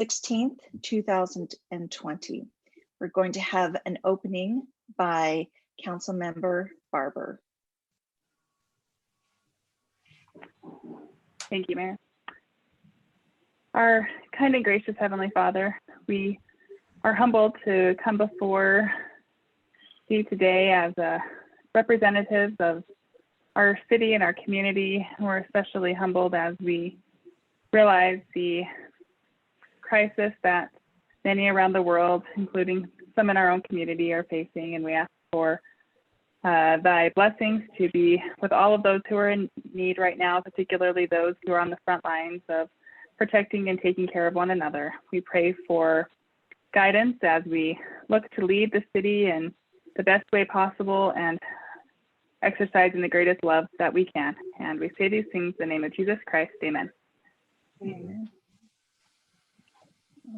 16th, 2020. We're going to have an opening by Councilmember Barber. Thank you, Mayor. Our kind and gracious Heavenly Father, we are humbled to come before you today as representatives of our city and our community. We're especially humbled as we realize the crisis that many around the world, including some in our own community, are facing, and we ask for thy blessings to be with all of those who are in need right now, particularly those who are on the front lines of protecting and taking care of one another. We pray for guidance as we look to lead the city in the best way possible and exercising the greatest love that we can. And we say these things in the name of Jesus Christ, amen. Amen.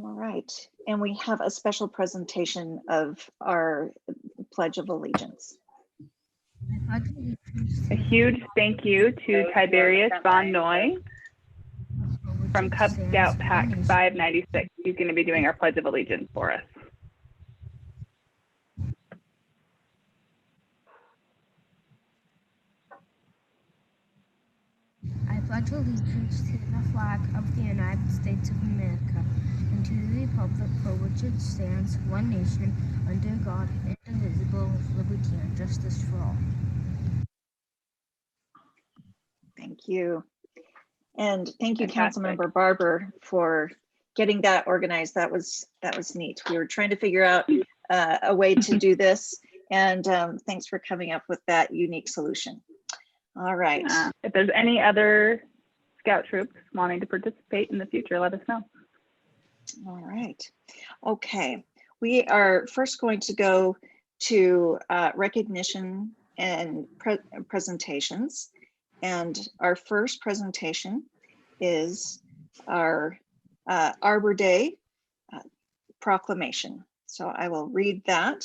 All right, and we have a special presentation of our Pledge of Allegiance. A huge thank you to Tiberius Von Noy from Cub Scout Pack 596. He's going to be doing our Pledge of Allegiance for us. I pledge allegiance to the flag of the United States of America and to the republic for which it stands, one nation, under God, indivisible, with liberty and justice for all. Thank you. And thank you, Fantastic. Councilmember Barber, for getting that organized. That was neat. We were trying to figure out a way to do this, and thanks for coming up with that unique solution. All right. If there's any other scout troops wanting to participate in the future, let us know. All right. Okay. We are first going to go to recognition and presentations. And our first presentation is our Arbor Day proclamation. So I will read that.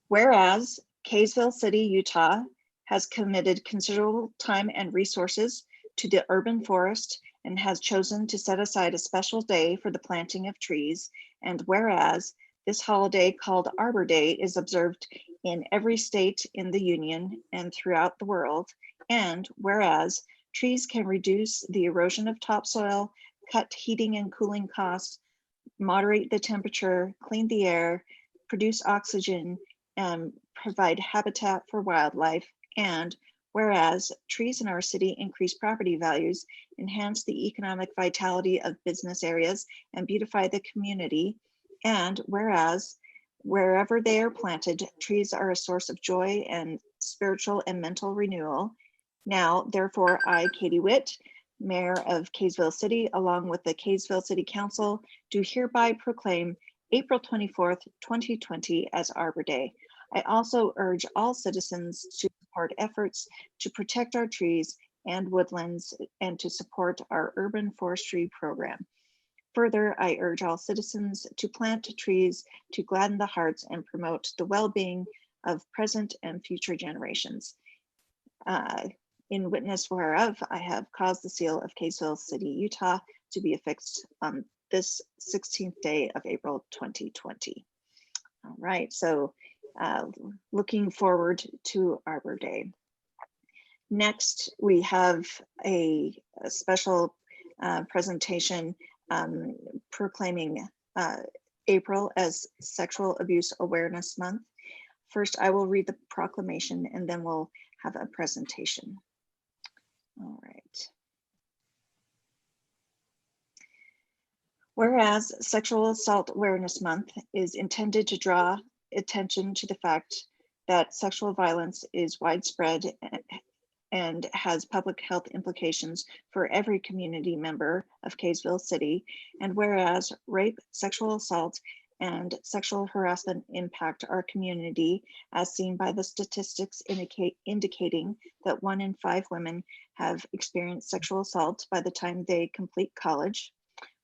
Whereas Kaysville City, Utah has committed considerable time and resources to the urban forest and has chosen to set aside a special day for the planting of trees. And whereas this holiday called Arbor Day is observed in every state in the Union and throughout the world. And whereas trees can reduce the erosion of topsoil, cut heating and cooling costs, moderate the temperature, clean the air, produce oxygen, and provide habitat for wildlife. And whereas trees in our city increase property values, enhance the economic vitality of business areas, and beautify the community. And whereas wherever they are planted, trees are a source of joy and spiritual and mental renewal. Now, therefore, I, Katie Witt, Mayor of Kaysville City, along with the Kaysville City Council, do hereby proclaim April 24th, 2020 as Arbor Day. I also urge all citizens to support efforts to protect our trees and woodlands and to support our urban forestry program. Further, I urge all citizens to plant trees to gladden the hearts and promote the well-being of present and future generations. In witness whereof, I have caused the seal of Kaysville City, Utah to be affixed on this 16th day of April 2020. All right, so looking forward to Arbor Day. Next, we have a special presentation proclaiming April as Sexual Abuse Awareness Month. First, I will read the proclamation and then we'll have a presentation. All right. Whereas Sexual Assault Awareness Month is intended to draw attention to the fact that sexual violence is widespread and has public health implications for every community member of Kaysville City, and whereas rape, sexual assault, and sexual harassment impact our community, as seen by the statistics indicating that 1 in 5 women have experienced sexual assault by the time they complete college.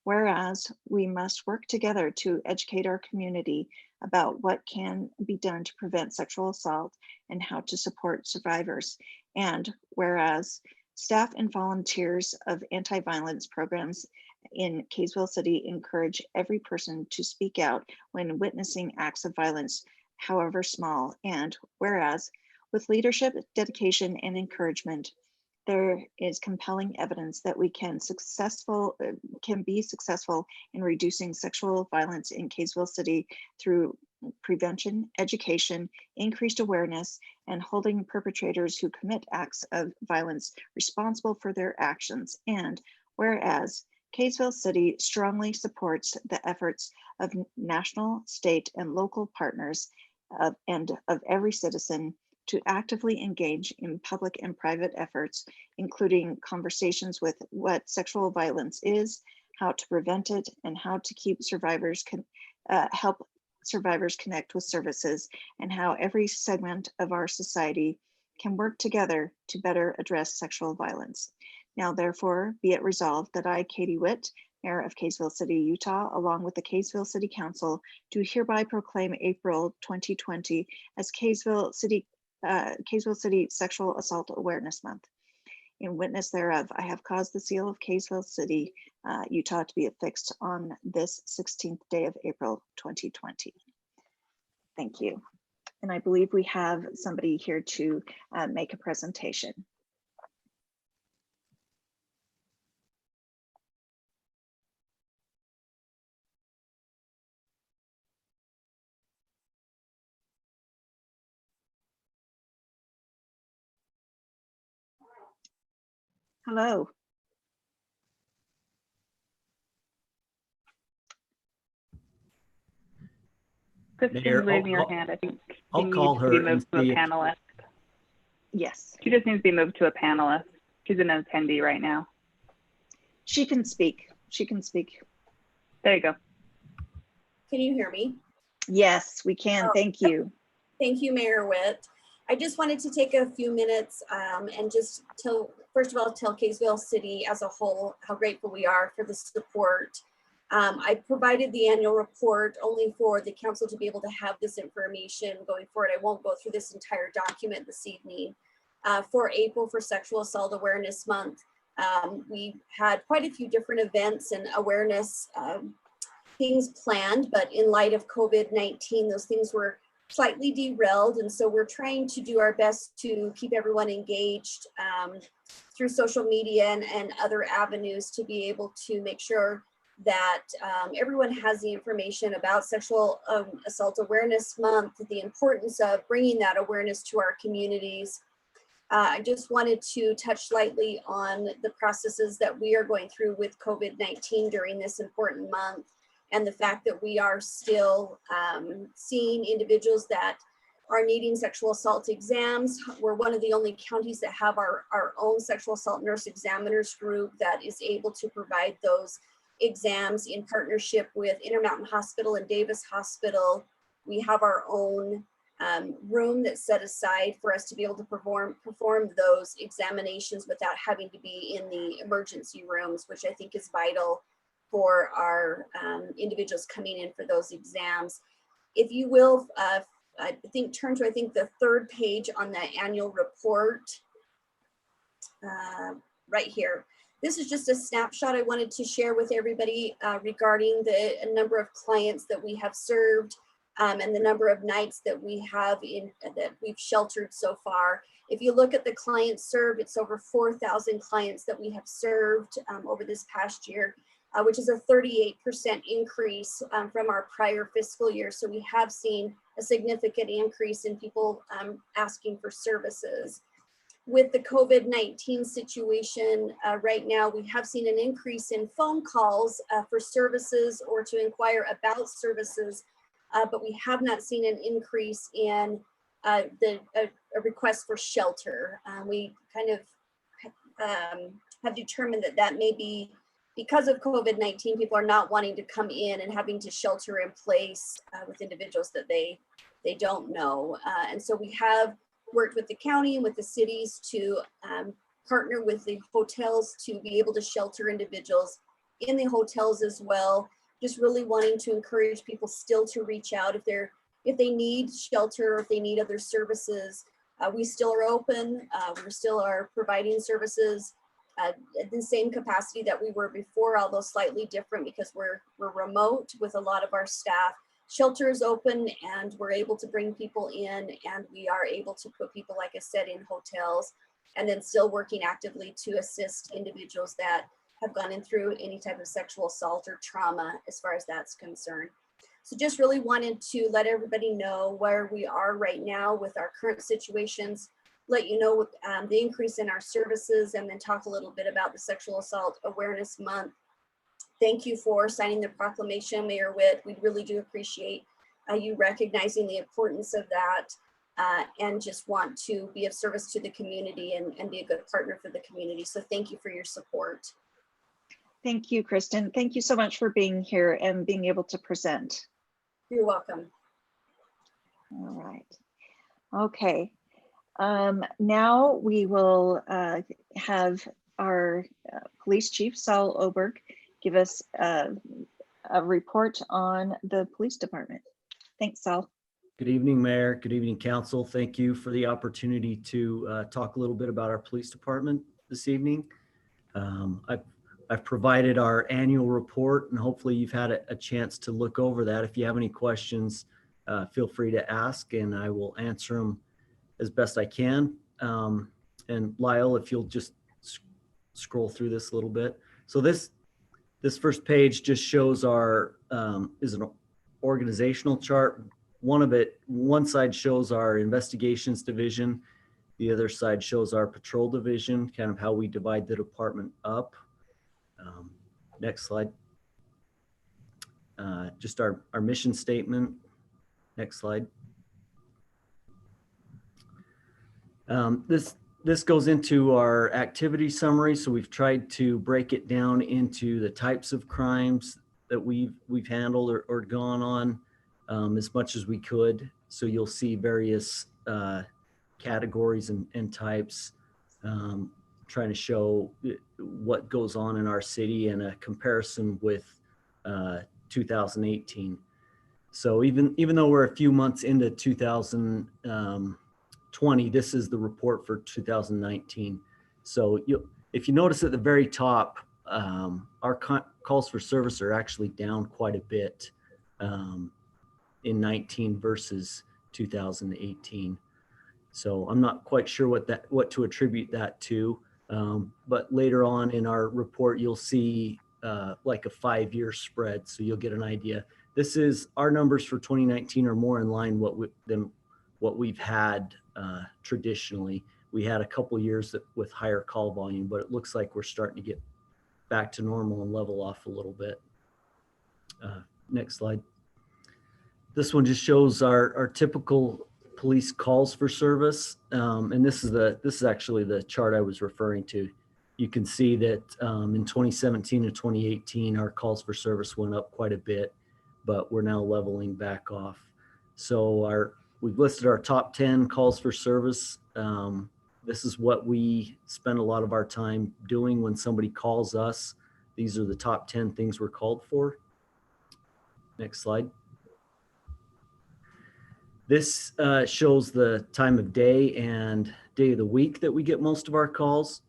Whereas we must work together to educate our community about what can be done to prevent sexual assault and how to support survivors. And whereas staff and volunteers of anti-violence programs in Kaysville City encourage every person to speak out when witnessing acts of violence, however small. And whereas, with leadership, dedication, and encouragement, there is compelling evidence that we can be successful in reducing sexual violence in Kaysville City through prevention, education, increased awareness, and holding perpetrators who commit acts of violence responsible for their actions. And whereas Kaysville City strongly supports the efforts of national, state, and local partners and of every citizen to actively engage in public and private efforts, including conversations with what sexual violence is, how to prevent it, and how to keep survivors help survivors connect with services, and how every segment of our society can work together to better address sexual violence. Now, therefore, be it resolved that I, Katie Witt, Mayor of Kaysville City, Utah, along with the Kaysville City Council, do hereby proclaim April 2020 as Kaysville City Sexual Assault Awareness Month. In witness thereof, I have caused the seal of Kaysville City, Utah to be affixed on this 16th day of April 2020. Thank you. And I believe we have somebody here to make a presentation. Hello. Christine's Mayor, raising her hand. I think I'll call her to be moved to a and see if- panelist. Yes, She just needs to be moved to a panelist. She's an attendee right now. she can speak. She can speak. There you go. Can you hear me? Yes, we can. Thank you. Thank you, Mayor Witt. I just wanted to take a few minutes and just first of all, tell Kaysville City as a whole how grateful we are for the support. I provided the annual report only for the council to be able to have this information going forward. I won't go through this entire document this evening. For April, for Sexual Assault Awareness Month, we had quite a few different events and awareness things planned, but in light of COVID-19, those things were slightly derailed. And so we're trying to do our best to keep everyone engaged through social media and other avenues to be able to make sure that everyone has the information about Sexual Assault Awareness Month, the importance of bringing that awareness to our communities. I just wanted to touch lightly on the processes that we are going through with COVID-19 during this important month, and the fact that we are still seeing individuals that are needing sexual assault exams. We're one of the only counties that have our own sexual assault nurse examiners group that is able to provide those exams in partnership with Intermountain Hospital and Davis Hospital. We have our own room that's set aside for us to be able to perform those examinations without having to be in the emergency rooms, which I think is vital for our individuals coming in for those exams. If you will, I think turn to the third page on the annual report right here. This is just a snapshot I wanted to share with everybody regarding the number of clients that we have served and the number of nights that we have that we've sheltered so far. If you look at the clients served, it's over 4,000 clients that we have served over this past year, which is a 38% increase from our prior fiscal year. So we have seen a significant increase in people asking for services. With the COVID-19 situation right now, we have seen an increase in phone calls for services or to inquire about services, but we have not seen an increase in a request for shelter. We kind of have determined that may be because of COVID-19, people are not wanting to come in and having to shelter in place with individuals that they don't know. And so we have worked with the county and with the cities to partner with the hotels to be able to shelter individuals in the hotels as well. Just really wanting to encourage people still to reach out if they need shelter or if they need other services. We still are open. We still are providing services at the same capacity that we were before, although slightly different because we're remote with a lot of our staff. Shelter is open and we're able to bring people in, and we are able to put people, like I said, in hotels, and then still working actively to assist individuals that have gone in through any type of sexual assault or trauma as far as that's concerned. So just really wanted to let everybody know where we are right now with our current situations, let you know the increase in our services, and then talk a little bit about the Sexual Assault Awareness Month. Thank you for signing the proclamation, Mayor Witt. We really do appreciate you recognizing the importance of that, and just want to be of service to the community and be a good partner for the community. So thank you for your support. Thank you, Kristen. Thank you so much for being here and being able to present. You're welcome. All right. Okay. Now we will have our police chief, Saul Oberg, give us a report on the police department. Thanks, Saul. Good evening, Mayor. Good evening, Council. Thank you for the opportunity to talk a little bit about our police department this evening. I've provided our annual report, and hopefully you've had a chance to look over that. If you have any questions, feel free to ask, and I will answer them as best I can. And Lyle, if you'll just scroll through this a little bit. So this first page just shows our is an organizational chart. One side shows our investigations division. The other side shows our patrol division, kind of how we divide the department up. Next slide. Just our mission statement. Next slide. This goes into our activity summary. So we've tried to break it down into the types of crimes that we've handled or gone on as much as we could. So you'll see various categories and types, trying to show what goes on in our city in a comparison with 2018. So even though we're a few months into 2020, this is the report for 2019. So if you notice at the very top, our calls for service are actually down quite a bit in 19 versus 2018. So I'm not quite sure what to attribute that to. But later on in our report, you'll see like a 5-year spread. So you'll get an idea. This is our numbers for 2019 are more in line than what we've had traditionally. We had a couple years with higher call volume, but it looks like we're starting to get back to normal and level off a little bit. Next slide. This one just shows our typical police calls for service, and this is actually the chart I was referring to. You can see that in 2017 and 2018, our calls for service went up quite a bit, but we're now leveling back off. So we've listed our top 10 calls for service. This is what we spend a lot of our time doing when somebody calls us. These are the top 10 things we're called for. Next slide. This shows the time of day and day of the week that we get most of our calls.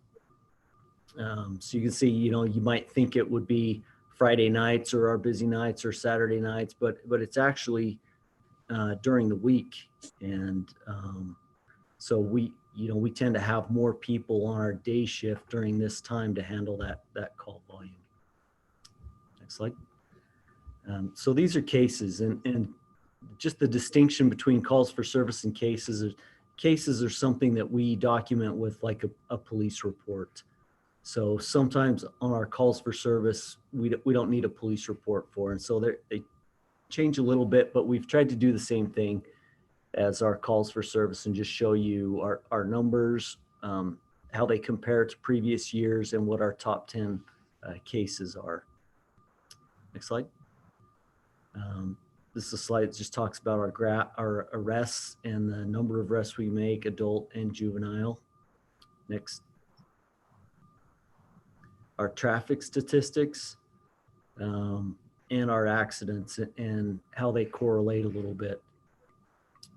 So you can see, you might think it would be Friday nights or our busy nights or Saturday nights, but it's actually during the week. And so we tend to have more people on our day shift during this time to handle that call volume. Next slide. So these are cases, and just the distinction between calls for service and cases. Cases are something that we document with like a police report. So sometimes on our calls for service, we don't need a police report for, and so they change a little bit, but we've tried to do the same thing as our calls for service and just show you our numbers, how they compare to previous years, and what our top 10 cases are. Next slide. This is a slide that just talks about our arrests and the number of arrests we make, adult and juvenile. Next. Our traffic statistics and our accidents and how they correlate a little bit.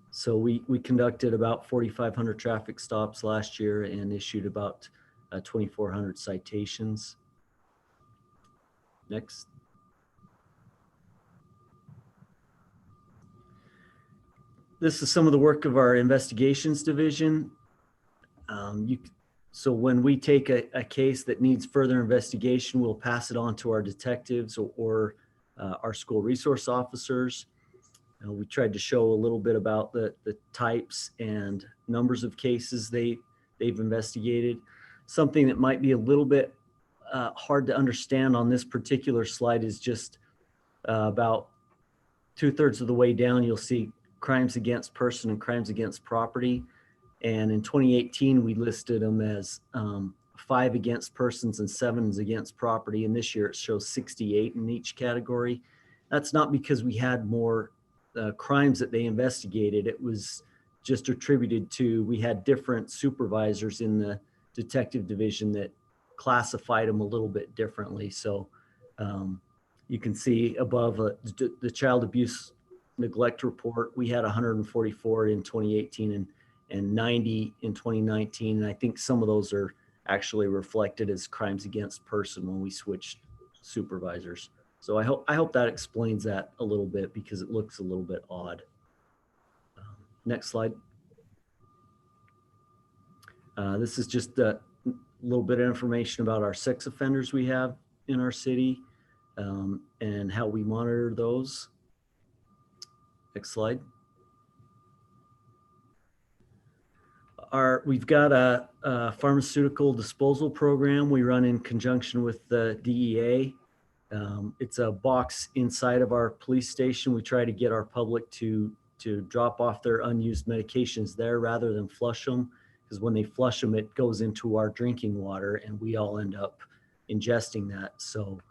So we conducted about 4,500 traffic stops last year and issued about 2,400 citations. Next. This is some of the work of our investigations division. So when we take a case that needs further investigation, we'll pass it on to our detectives or our school resource officers. We tried to show a little bit about the types and numbers of cases they've investigated. Something that might be a little bit hard to understand on this particular slide is just about 2/3 of the way down, you'll see crimes against person and crimes against property. And in 2018, we listed them as 5 against persons and 7 against property. And this year it shows 68 in each category. That's not because we had more crimes that they investigated. It was just attributed to, we had different supervisors in the detective division that classified them a little bit differently. So you can see above the child abuse neglect report, we had 144 in 2018 and 90 in 2019. And I think some of those are actually reflected as crimes against person when we switched supervisors. So I hope that explains that a little bit, because it looks a little bit odd. Next slide. This is just a little bit of information about our sex offenders we have in our city and how we monitor those. Next slide. We've got a pharmaceutical disposal program we run in conjunction with the DEA. It's a box inside of our police station. We try to get our public to drop off their unused medications there rather than flush them, because when they flush them, it goes into our drinking water and we all end up ingesting that. So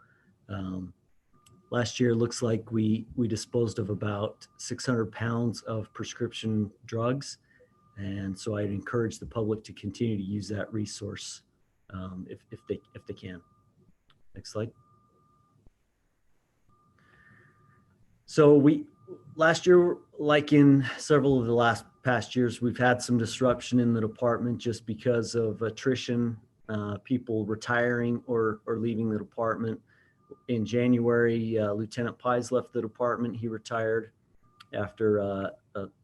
last year, looks like we disposed of about 600 pounds of prescription drugs. And so I'd encourage the public to continue to use that resource if they can. Next slide. So last year, like in several of the past years, we've had some disruption in the department just because of attrition, people retiring or leaving the department. In January, Lieutenant Pies left the department. He retired after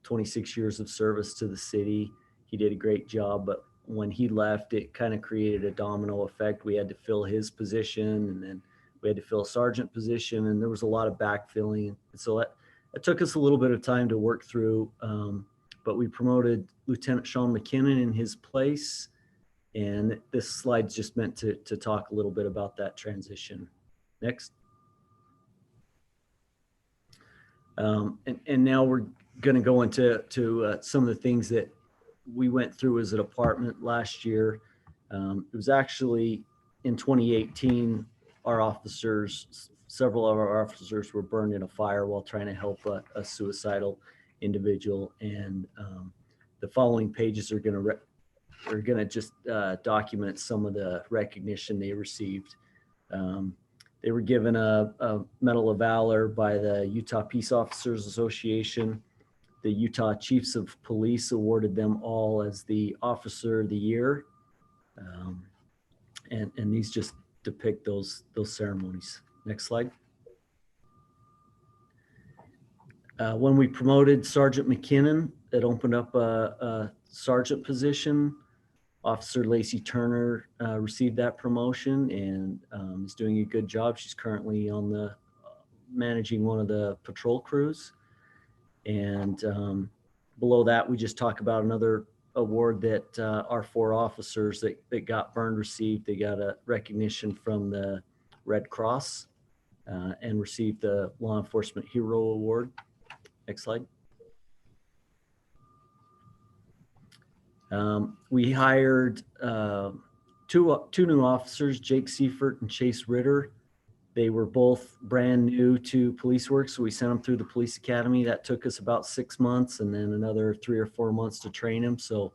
26 years of service to the city. He did a great job, but when he left, it kind of created a domino effect. We had to fill his position, and then we had to fill a sergeant position, and there was a lot of backfilling. So that took us a little bit of time to work through, but we promoted Lieutenant Sean McKinnon in his place. And this slide's just meant to talk a little bit about that transition. Next. And now we're going to go into some of the things that we went through as a department last year. It was actually in 2018, several of our officers were burned in a fire while trying to help a suicidal individual. And the following pages are going to just document some of the recognition they received. They were given a Medal of Valor by the Utah Peace Officers Association. The Utah Chiefs of Police awarded them all as the Officer of the Year. And these just depict those ceremonies. Next slide. When we promoted Sergeant McKinnon, it opened up a sergeant position. Officer Lacey Turner received that promotion and is doing a good job. She's currently on managing one of the patrol crews. And below that, we just talk about another award that our 4 officers that got burned received. They got a recognition from the Red Cross and received the Law Enforcement Hero Award. Next slide. We hired two new officers, Jake Seifert and Chase Ritter. They were both brand new to police work, so we sent them through the police academy. That took us about 6 months, and then another 3 or 4 months to train them. So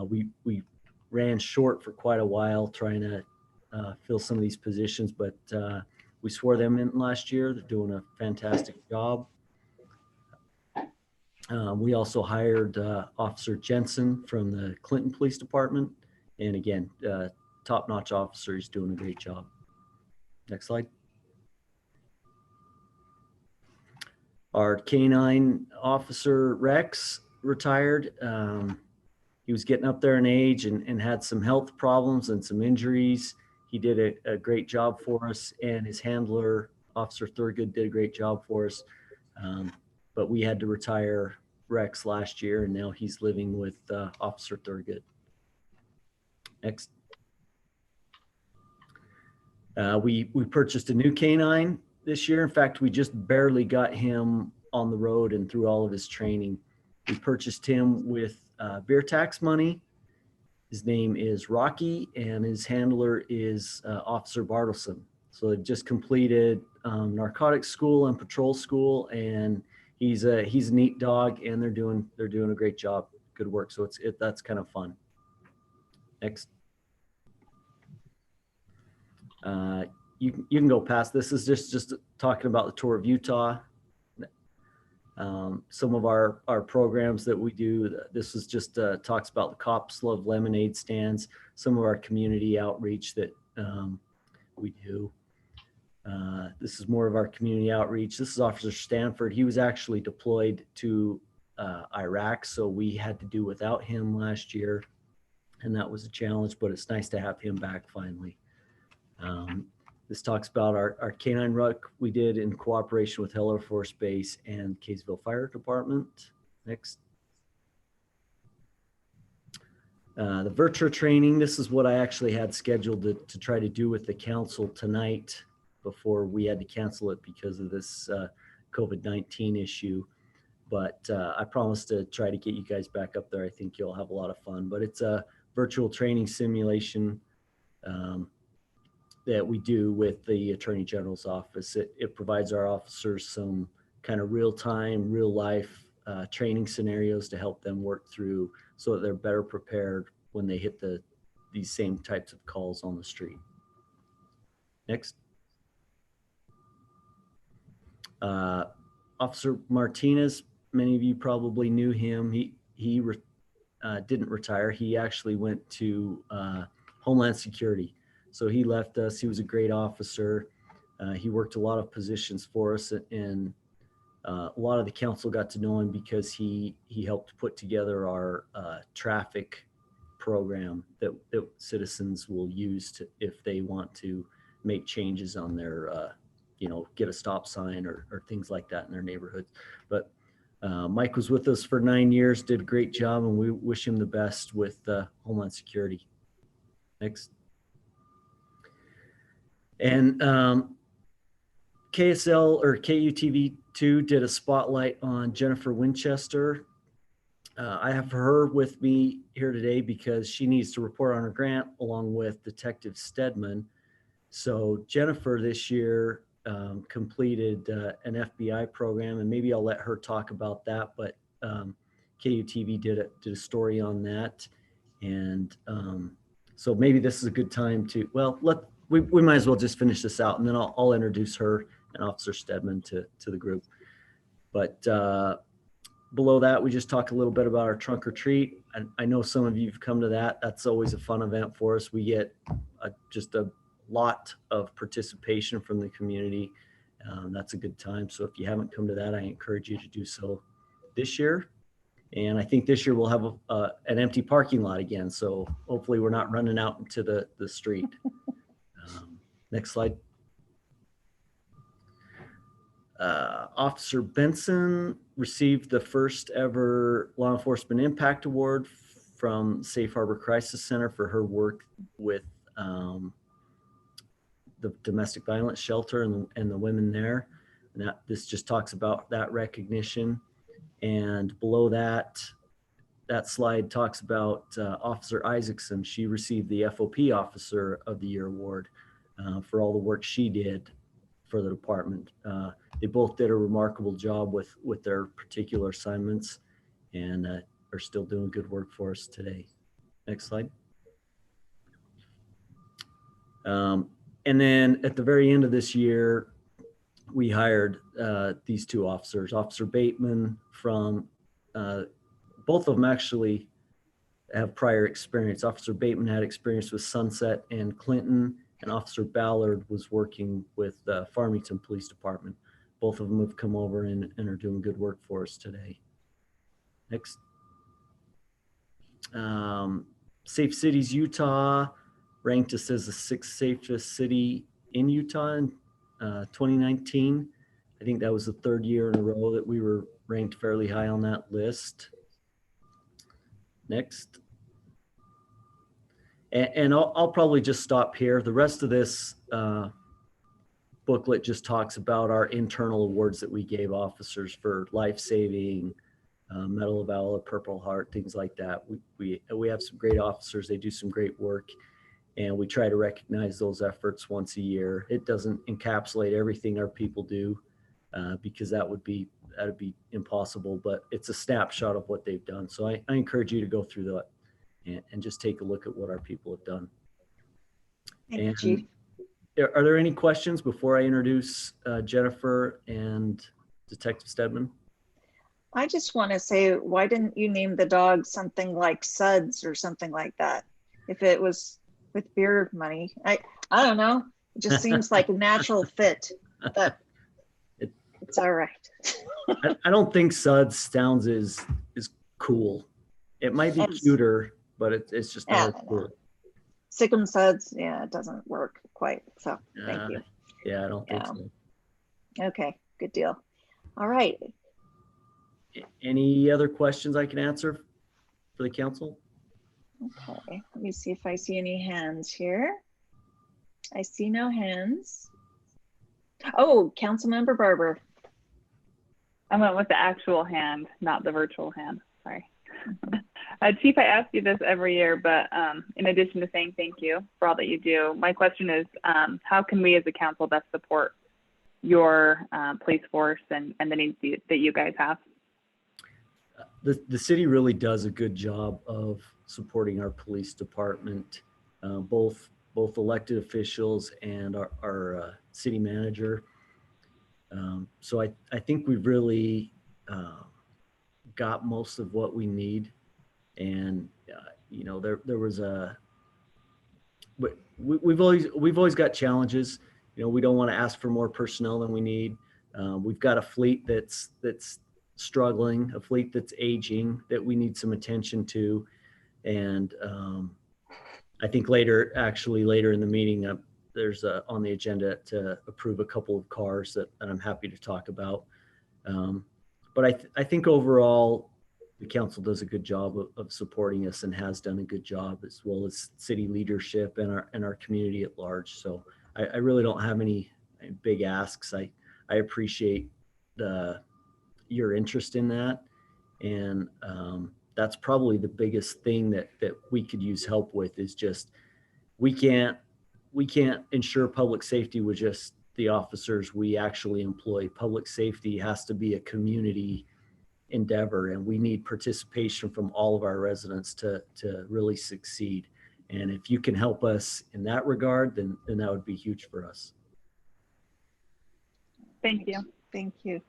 we ran short for quite a while trying to fill some of these positions, but we swore them in last year. They're doing a fantastic job. We also hired Officer Jensen from the Clinton Police Department. And again, top-notch officer. He's doing a great job. Next slide. Our K-9 officer Rex retired. He was getting up there in age and had some health problems and some injuries. He did a great job for us, and his handler, Officer Thurgood, did a great job for us. But we had to retire Rex last year, and now he's living with Officer Thurgood. Next. We purchased a new K-9 this year. In fact, we just barely got him on the road and through all of his training. We purchased him with beer tax money. His name is Rocky, and his handler is Officer Bartleson. So they've just completed narcotics school and patrol school, and he's a neat dog, and they're doing a great job. Good work. So that's kind of fun. Next. You can go past. This is just talking about the tour of Utah. Some of our programs that we do. This is just talks about the Cops Love Lemonade stands. Some of our community outreach that we do. This is more of our community outreach. This is Officer Stanford. He was actually deployed to Iraq, so we had to do without him last year, and that was a challenge. But it's nice to have him back finally. This talks about our K-9 ruck we did in cooperation with Hill Air Force Base and Kaysville Fire Department. Next. The virtual training, this is what I actually had scheduled to try to do with the council tonight before we had to cancel it because of this COVID-19 issue. But I promised to try to get you guys back up there. I think you'll have a lot of fun. But it's a virtual training simulation that we do with the Attorney General's office. It provides our officers some kind of real-time, real-life training scenarios to help them work through so that they're better prepared when they hit these same types of calls on the street. Next. Officer Martinez, many of you probably knew him. He didn't retire. He actually went to Homeland Security. So he left us. He was a great officer. He worked a lot of positions for us, and a lot of the council got to know him because he helped put together our traffic program that citizens will use if they want to make changes on their, get a stop sign or things like that in their neighborhoods. But Mike was with us for 9 years, did a great job, and we wish him the best with Homeland Security. Next. And KSL or KUTV2 did a spotlight on Jennifer Winchester. I have her with me here today because she needs to report on her grant along with Detective Stedman. So Jennifer this year completed an FBI program, and maybe I'll let her talk about that, but KUTV did a story on that. And so maybe this is a good time to, we might as well just finish this out, and then I'll introduce her and Officer Stedman to the group. But below that, we just talk a little bit about our trunk or treat. And I know some of you have come to that. That's always a fun event for us. We get just a lot of participation from the community. That's a good time. So if you haven't come to that, I encourage you to do so this year. And I think this year we'll have an empty parking lot again. So hopefully we're not running out into the street. Next slide. Officer Benson received the first ever Law Enforcement Impact Award from Safe Harbor Crisis Center for her work with the domestic violence shelter and the women there. And this just talks about that recognition. And below that slide talks about Officer Isaacson. She received the FOP Officer of the Year Award for all the work she did for the department. They both did a remarkable job with their particular assignments, and are still doing good work for us today. Next slide. And then at the very end of this year, we hired these two officers, Officer Bateman from, both of them actually have prior experience. Officer Bateman had experience with Sunset and Clinton, and Officer Ballard was working with Farmington Police Department. Both of them have come over and are doing good work for us today. Next. Safe Cities Utah ranked us as the 6th safest city in Utah in 2019. I think that was the 3rd year in a row that we were ranked fairly high on that list. Next. And I'll probably just stop here. The rest of this booklet just talks about our internal awards that we gave officers for life-saving, Medal of Valor, Purple Heart, things like that. We have some great officers. They do some great work, and we try to recognize those efforts once a year. It doesn't encapsulate everything our people do because that'd be impossible, but it's a snapshot of what they've done. So I encourage you to go through that and just take a look at what our people have done. Thank you, Chief. Are there any questions before I introduce Jennifer and Detective Stedman? I just want to say, why didn't you name the dog something like Suds or something like that? If it was with beer money, I don't know. It just seems like a natural fit, but it's all right. I don't think Suds sounds is cool. It might be cuter, but it's just not cool. Sick'em Suds, yeah, it doesn't work quite. So thank you. Yeah, I don't think so. Okay, good deal. All right. Any other questions I can answer for the council? Okay, let me see if I see any hands here. I see no hands. Oh, Councilmember Barber. I went with the actual hand, not the virtual hand. Sorry. Chief, I ask you this every year, but in addition to saying thank you for all that you do, my question is, how can we as a council best support your police force and the needs that you guys have? The city really does a good job of supporting our police department, both elected officials and our city manager. So I think we've really got most of what we need. And you know, there was but we've always got challenges. You know, we don't want to ask for more personnel than we need. We've got a fleet that's struggling, a fleet that's aging that we need some attention to. And I think later in the meeting, there's on the agenda to approve a couple of cars that I'm happy to talk about. But I think overall, the council does a good job of supporting us and has done a good job, as well as city leadership and our community at large. So I really don't have any big asks. I appreciate your interest in that. And that's probably the biggest thing that we could use help with, is just, we can't ensure public safety with just the officers we actually employ. Public safety has to be a community endeavor, and we need participation from all of our residents to really succeed. And if you can help us in that regard, then that would be huge for us. Thank you. Thank you.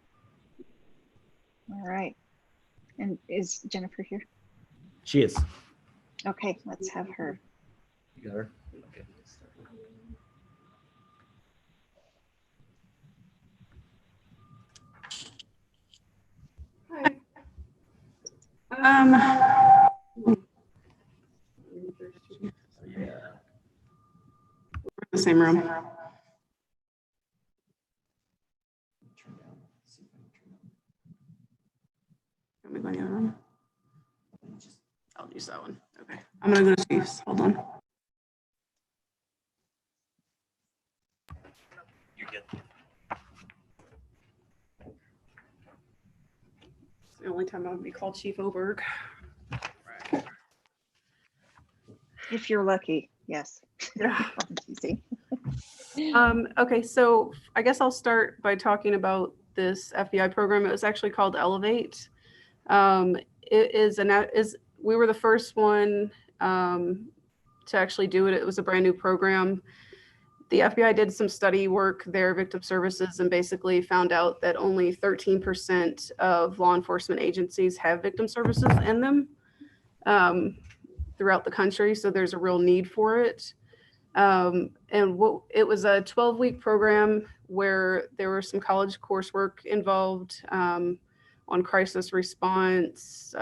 All right. And is Jennifer here? She is. Okay, let's have her. You got her? Okay. Yeah. The same room. Let me go in the other room. I'll use that one. Okay. I'm gonna go to Steve's. Hold on. You're good. It's the only time I would be called Chief Oberg. Right. If you're lucky, yes. Yeah. Easy. Okay, so I guess I'll start by talking about this FBI program. It was actually called Elevate. We were the first one to actually do it. It was a brand new program. The FBI did some study work, their victim services, and basically found out that only 13% of law enforcement agencies have victim services in them. throughout the country. So there's a real need for it. And it was a 12-week program where there was some college coursework involved on crisis response,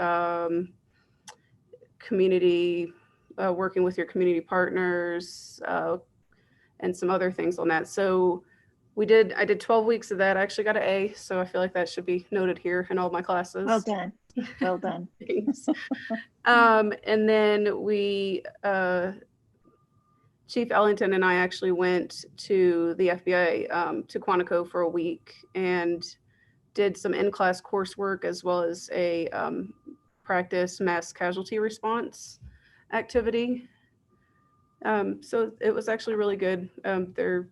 community, working with your community partners, and some other things on that. So I did 12 weeks of that. I actually got an A, so I feel like that should be noted here in all my classes. Well done. Well done. Thanks. And then Chief Ellington and I actually went to the FBI to Quantico for a week and did some in-class coursework as well as a practice mass casualty response activity. So it was actually really good. There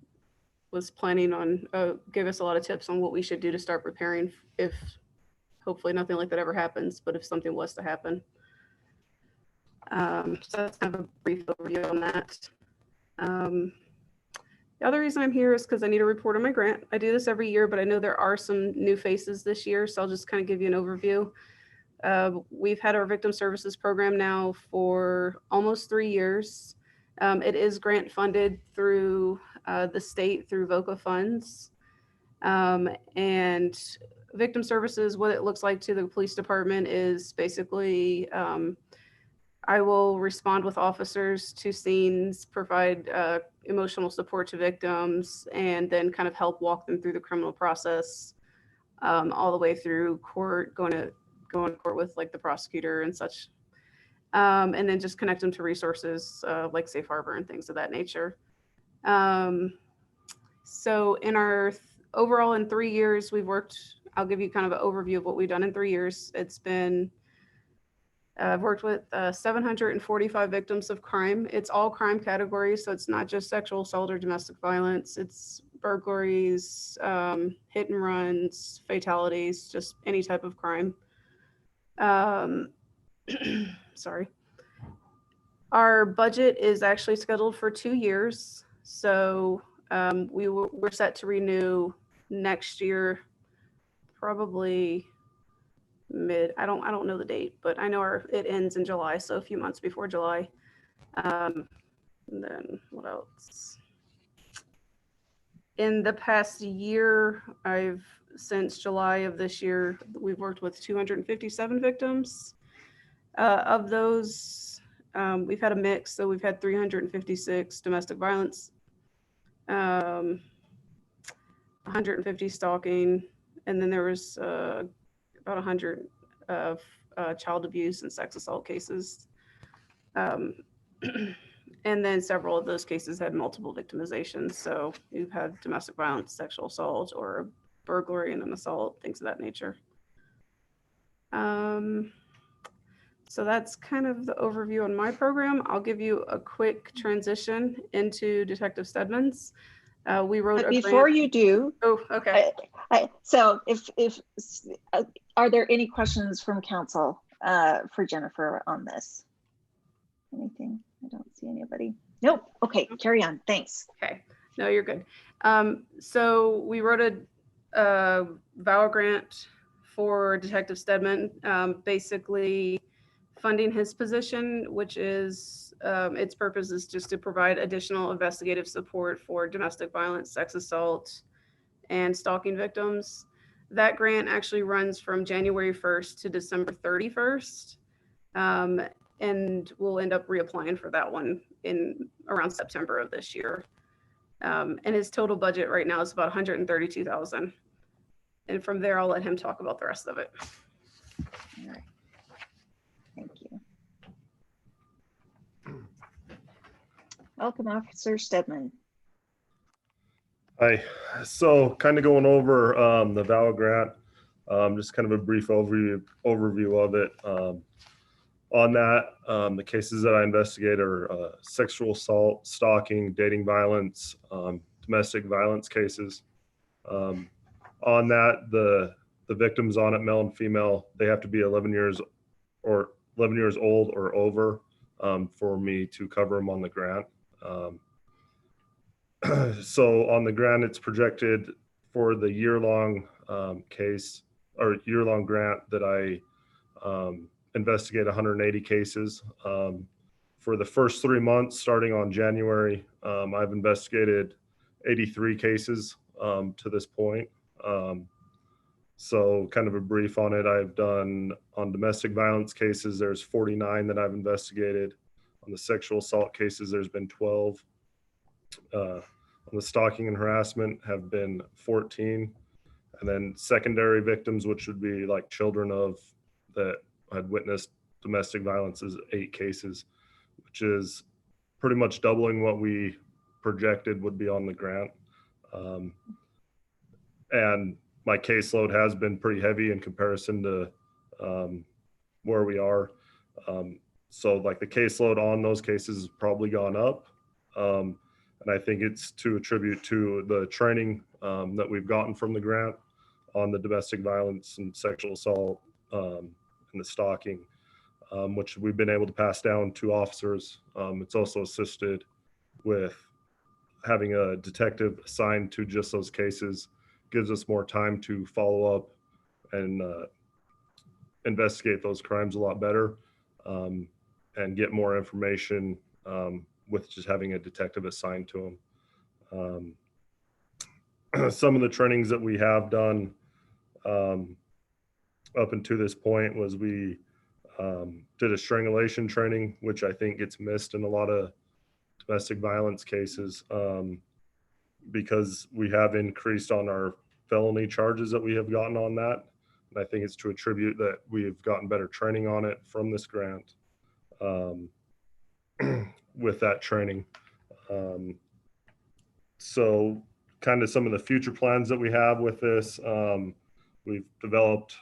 was planning on, gave us a lot of tips on what we should do to start preparing if hopefully nothing like that ever happens, but if something was to happen. So that's kind of a brief overview on that. The other reason I'm here is because I need a report on my grant. I do this every year, but I know there are some new faces this year, so I'll just kind of give you an overview. We've had our victim services program now for almost 3 years. It is grant funded through the state through VOCA funds. And victim services, what it looks like to the police department is basically I will respond with officers to scenes, provide emotional support to victims, and then kind of help walk them through the criminal process all the way through court, going to court with like the prosecutor and such. And then just connect them to resources like Safe Harbor and things of that nature. So in our overall in 3 years, we've worked, I'll give you kind of an overview of what we've done in 3 years. It's been, I've worked with 745 victims of crime. It's all crime categories. So it's not just sexual assault or domestic violence. It's burglaries, hit and runs, fatalities, just any type of crime. Sorry. Our budget is actually scheduled for 2 years. So we're set to renew next year, probably I don't know the date, but I know it ends in July, so a few months before July. And then what else? In the past year, since July of this year, we've worked with 257 victims. Of those, we've had a mix, so we've had 356 domestic violence, 150 stalking, and then there was about 100 of child abuse and sex assault cases. And then several of those cases had multiple victimizations. So you've had domestic violence, sexual assault, or a burglary and an assault, things of that nature. So that's kind of the overview on my program. I'll give you a quick transition into Detective Stedman's. We wrote But a before grant. you do, Oh, okay. so if are there any questions from council for Jennifer on this? Anything? I don't see anybody. Nope. Okay, carry on. Thanks. Okay. No, you're good. So we wrote a VOW grant for Detective Stedman, basically funding his position, which is its purpose is just to provide additional investigative support for domestic violence, sex assault, and stalking victims. That grant actually runs from January 1st to December 31st. And we'll end up reapplying for that one in around September of this year. And his total budget right now is about $132,000. And from there, I'll let him talk about the rest of it. All right. Thank you. Welcome, Officer Stedman. Hi. So kind of going over the VOW grant, just kind of a brief overview of it. On that, the cases that I investigate are sexual assault, stalking, dating violence, domestic violence cases. On that, the victims on it, male and female, they have to be 11 years old or over for me to cover them on the grant. So on the grant, it's projected for the year-long case or year-long grant that I investigate 180 cases. For the first 3 months, starting on January, I've investigated 83 cases to this point. So kind of a brief on it, I've done on domestic violence cases, there's 49 that I've investigated. On the sexual assault cases, there's been 12. On the stalking and harassment have been 14. And then secondary victims, which would be like children of that had witnessed domestic violence, is 8 cases, which is pretty much doubling what we projected would be on the grant. And my caseload has been pretty heavy in comparison to where we are. So like the caseload on those cases has probably gone up. And I think it's to attribute to the training that we've gotten from the grant on the domestic violence and sexual assault and the stalking, which we've been able to pass down to officers. It's also assisted with having a detective assigned to just those cases, gives us more time to follow up and investigate those crimes a lot better, and get more information with just having a detective assigned to them. Some of the trainings that we have done up until this point was we did a strangulation training, which I think gets missed in a lot of domestic violence cases, because we have increased on our felony charges that we have gotten on that. And I think it's to attribute that we have gotten better training on it from this grant with that training. So kind of some of the future plans that we have with this, we've developed,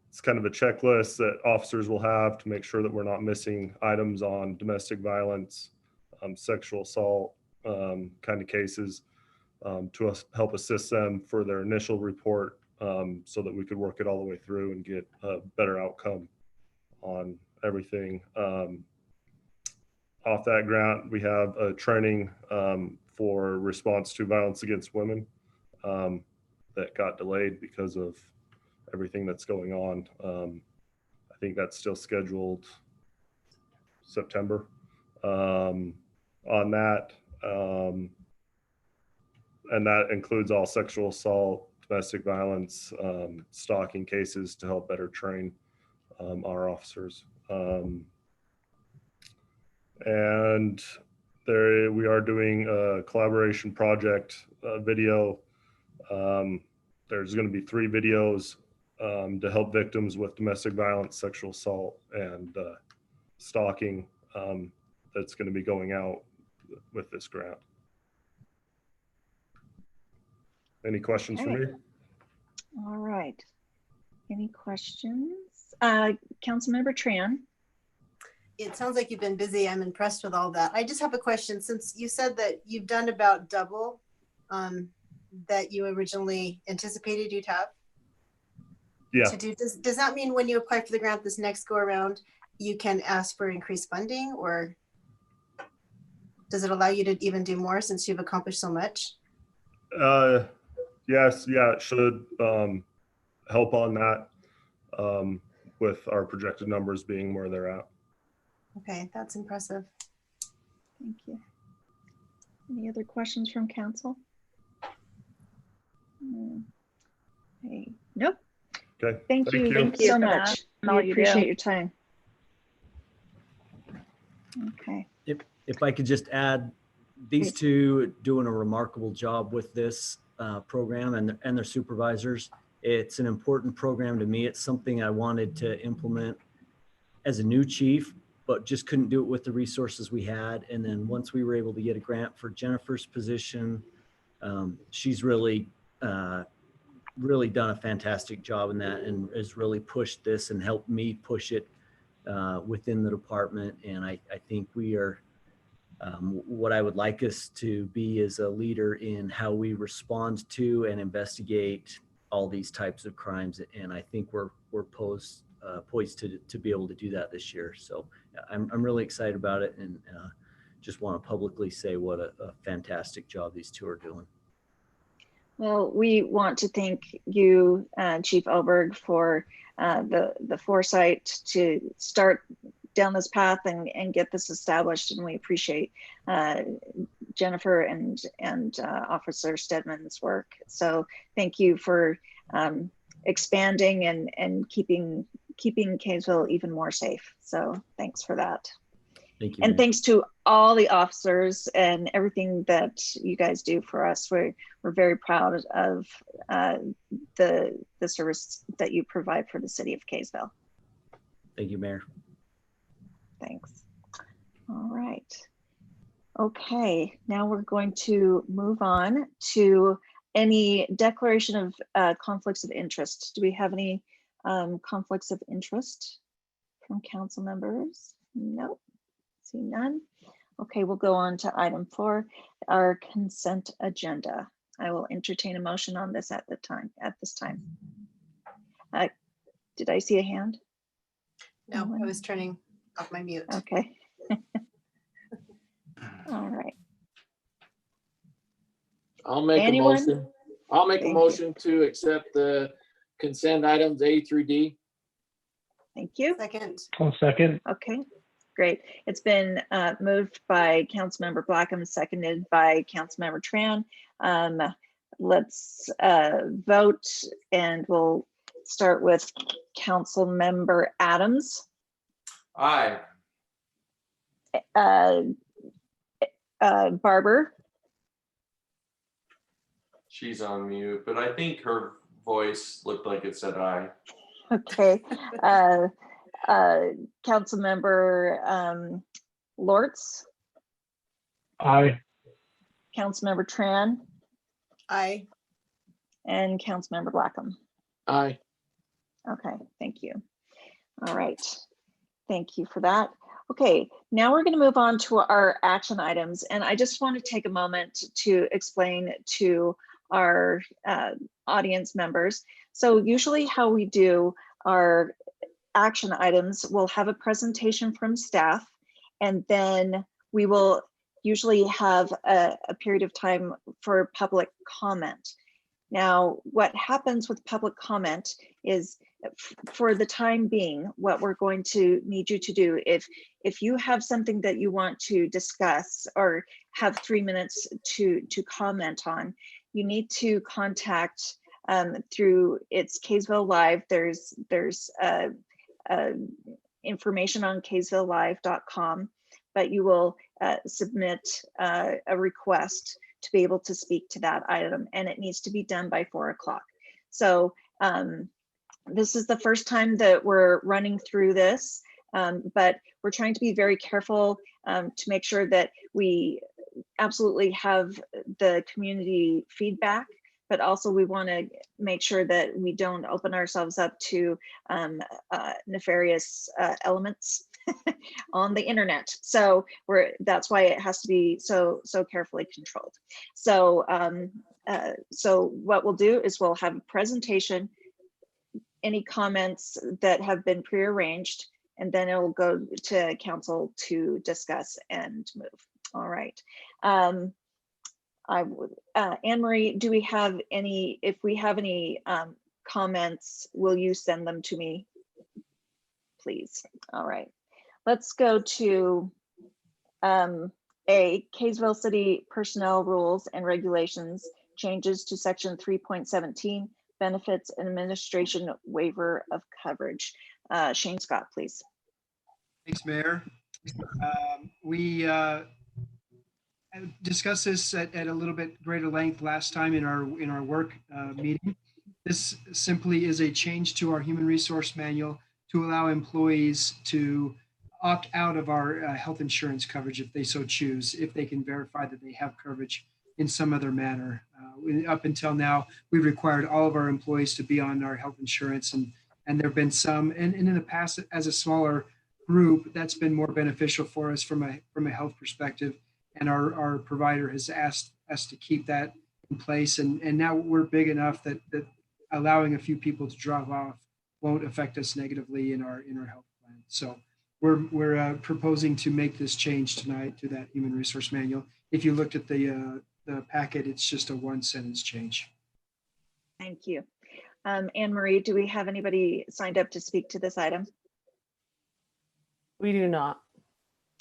it's kind of a checklist that officers will have to make sure that we're not missing items on domestic violence, sexual assault kind of cases, to help assist them for their initial report, so that we could work it all the way through and get a better outcome on everything. Off that grant, we have a training for response to violence against women that got delayed because of everything that's going on. I think that's still scheduled September on that. And that includes all sexual assault, domestic violence, stalking cases to help better train our officers. And there we are doing a collaboration project video. There's going to be 3 videos to help victims with domestic violence, sexual assault, and stalking that's going to be going out with this grant. Any questions for me? All right. Any questions? Councilmember Tran. It sounds like you've been busy. I'm impressed with all that. I just have a question. Since you said that you've done about double that you originally anticipated you'd have to do, does that mean when you apply for the grant this next go around, you can ask for increased funding, or does it allow you to even do more since you've accomplished so much? Yes, yeah, it should help on that with our projected numbers being where they're at. Okay, that's impressive. Thank you. Any other questions from council? Hey, nope. Okay. Thank you. Thank you so much. All We you appreciate do. your time. Okay. If I could just add, these Please. two doing a remarkable job with this program and their supervisors. It's an important program to me. It's something I wanted to implement as a new chief, but just couldn't do it with the resources we had. And then once we were able to get a grant for Jennifer's position, she's really done a fantastic job in that and has really pushed this and helped me push it within the department. And I think we are, what I would like us to be is a leader in how we respond to and investigate all these types of crimes. And I think we're poised to be able to do that this year. So I'm really excited about it, and just want to publicly say what a fantastic job these two are doing. Well, we want to thank you, Chief Elberg, for the foresight to start down this path and get this established. And we appreciate Jennifer and Officer Stedman's work. So thank you for expanding and keeping Kaysville even more safe. So thanks for that. Thank you. And Mayor. thanks to all the officers and everything that you guys do for us. We're very proud of the service that you provide for the city of Kaysville. Thank you, Mayor. Thanks. All right. Okay, now we're going to move on to any declaration of conflicts of interest. Do we have any conflicts of interest from council members? Nope, see none. Okay, we'll go on to item 4, our consent agenda. I will entertain a motion on this at this time. Did I see a hand? No, I was turning off my mute. Okay. All right. I'll make Anyone? a motion. I'll make a Thank you. motion to accept the consent items A through D. Thank you. Second. I'll second. Okay, great. It's been moved by Councilmember Blackham, seconded by Councilmember Tran. Let's vote, and we'll start with Councilmember Adams. Aye. Barber, She's on mute, but I think her voice looked like it said aye. okay. Councilmember Lortz, Aye. Councilmember Tran, Aye. and Councilmember Blackham. Aye. Okay, thank you. All right, thank you for that. Okay, now we're going to move on to our action items, and I just want to take a moment to explain to our audience members. So usually how we do our action items, we'll have a presentation from staff, and then we will usually have a period of time for public comment. Now, what happens with public comment is, for the time being, what we're going to need you to do, if you have something that you want to discuss or have 3 minutes to comment on, you need to contact through it's Kaysville Live. There's information on kaysvillelive.com, but you will submit a request to be able to speak to that item, and it needs to be done by 4 o'clock. So this is the first time that we're running through this, but we're trying to be very careful to make sure that we absolutely have the community feedback, but also we want to make sure that we don't open ourselves up to nefarious elements on the internet. So that's why it has to be so carefully controlled. So so what we'll do is we'll have a presentation, any comments that have been prearranged, and then it'll go to council to discuss and move. All right. Anne Marie, do we have any, if we have any comments, will you send them to me, please? All right. Let's go to A, Kaysville City Personnel Rules and Regulations, changes to section 3.17, benefits and administration waiver of coverage. Shane Scott, please. Thanks, Mayor. We discussed this at a little bit greater length last time in our work meeting. This simply is a change to our human resource manual to allow employees to opt out of our health insurance coverage if they so choose, if they can verify that they have coverage in some other manner. Up until now, we've required all of our employees to be on our health insurance, and there have been some, and in the past, as a smaller group, that's been more beneficial for us from a health perspective. And our provider has asked us to keep that in place. And now we're big enough that allowing a few people to drop off won't affect us negatively in our health plan. So we're proposing to make this change tonight to that human resource manual. If you looked at the packet, it's just a 1-sentence change. Thank you. Anne Marie, do we have anybody signed up to speak to this item? We do not.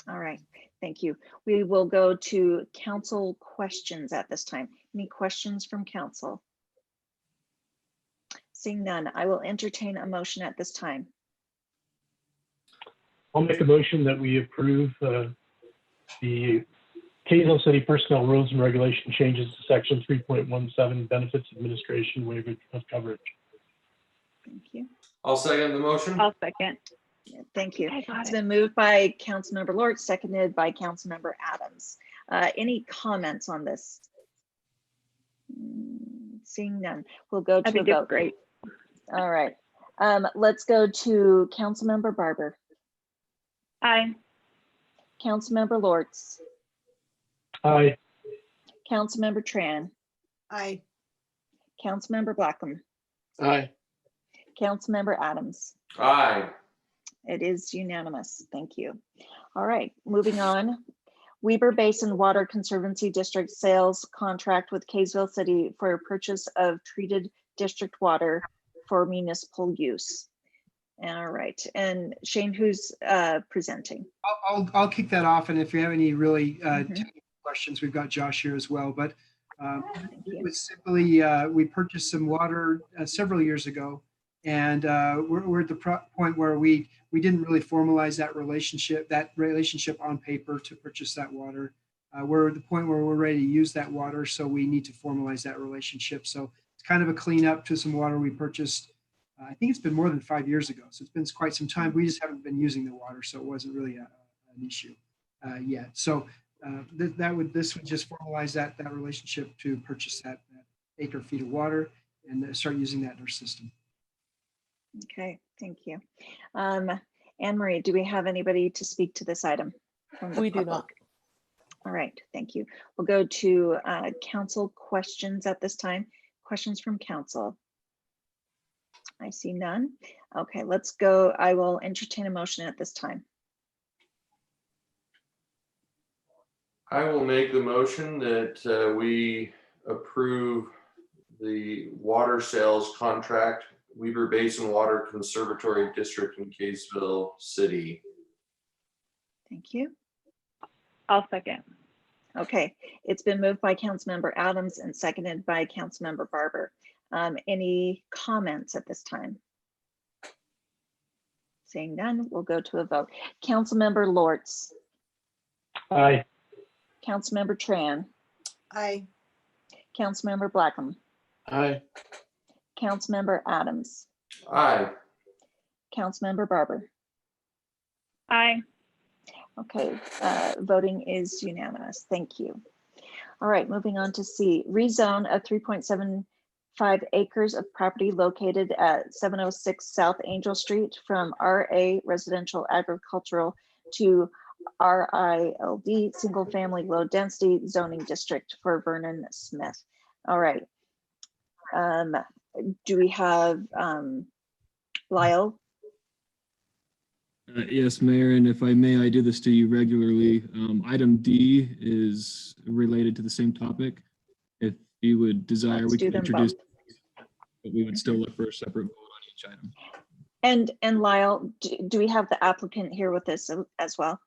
All right, thank you. We will go to council questions at this time. Any questions from council? Seeing none, I will entertain a motion at this time. I'll make a motion that we approve the Kaysville City Personnel Rules and Regulation changes to section 3.17 Benefits Administration Waiver of Coverage. Thank you. I'll second the motion. I'll second. Thank you. I got It's it. been moved by Councilmember Lort, seconded by Councilmember Adams. Any comments on this? Seeing none, we'll go I to a think it's vote. great. All right. Let's go to Councilmember Barber, Aye. Councilmember Lortz, Aye. Councilmember Tran, Aye. Councilmember Blackham, Aye. Councilmember Adams. Aye. It is unanimous. Thank you. All right, moving on. Weber Basin Water Conservancy District sales contract with Kaysville City for purchase of treated district water for municipal use. All right, and Shane, who's presenting? I'll kick that off, and if you have any really Mhm. technical questions, we've got Josh here as well. But Thank it you. was simply we purchased some water several years ago, and we're at the point where we didn't really formalize that relationship on paper to purchase that water. We're at the point where we're ready to use that water, so we need to formalize that relationship. So it's kind of a cleanup to some water we purchased. I think it's been more than 5 years ago, so it's been quite some time. We just haven't been using the water, so it wasn't really an issue yet. So this would just formalize that relationship to purchase that acre feet of water and start using that in our system. Okay, thank you. Anne Marie, do we have anybody to speak to this item from the We do public? not. All right, thank you. We'll go to council questions at this time. Questions from council. I see none. Okay, let's go. I will entertain a motion at this time. I will make the motion that we approve the water sales contract, Weber Basin Water Conservatory District in Kaysville City. Thank you. I'll second. Okay, it's been moved by Councilmember Adams and seconded by Councilmember Barber. Any comments at this time? Seeing none, we'll go to a vote. Councilmember Lortz, Aye. Councilmember Tran, Aye. Councilmember Blackham, Aye. Councilmember Adams, Aye. Councilmember Barber. Aye. Okay, voting is unanimous. Thank you. All right, moving on to C, rezone of 3.75 acres of property located at 706 South Angel Street from RA Residential Agricultural to RILD Single Family Low Density Zoning District for Vernon Smith. All right. Do we have Lyle? Yes, Mayor, and if I may, I do this to you regularly. Item D is related to the same topic. If you would desire, Let's we do can them introduce, both. but we would still look for a separate vote on each item. And Lyle, do we have the applicant here with us as well?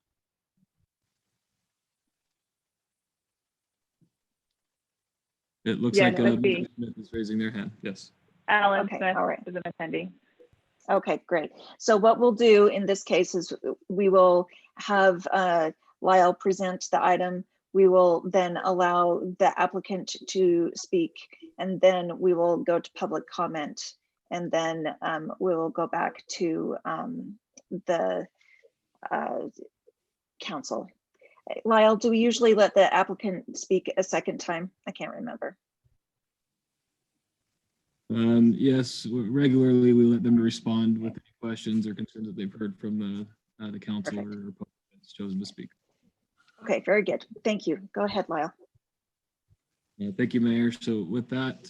It looks Yeah, like it would be. Mr. Smith is raising their hand. Yes. Alan Okay, Smith all right. is an attendee. Okay, great. So what we'll do in this case is we will have Lyle present the item. We will then allow the applicant to speak, and then we will go to public comment, and then we will go back to the council. Lyle, do we usually let the applicant speak a second time? I can't remember. Yes, regularly we let them respond with any questions or concerns that they've heard from the council Perfect. or public that's chosen to speak. Okay, very good. Thank you. Go ahead, Lyle. Thank you, Mayor. So with that,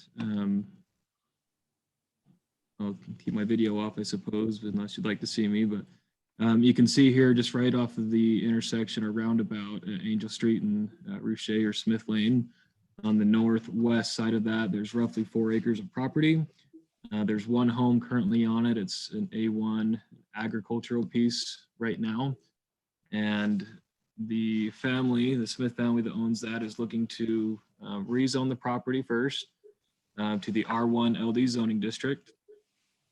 I'll keep my video off, I suppose, unless you'd like to see me, but you can see here just right off of the intersection or roundabout at Angel Street and Ruche or Smith Lane. On the northwest side of that, there's roughly 4 acres of property. There's one home currently on it. It's an A1 agricultural piece right now. And the family, the Smith family that owns that, is looking to rezone the property first to the R1 LD zoning district.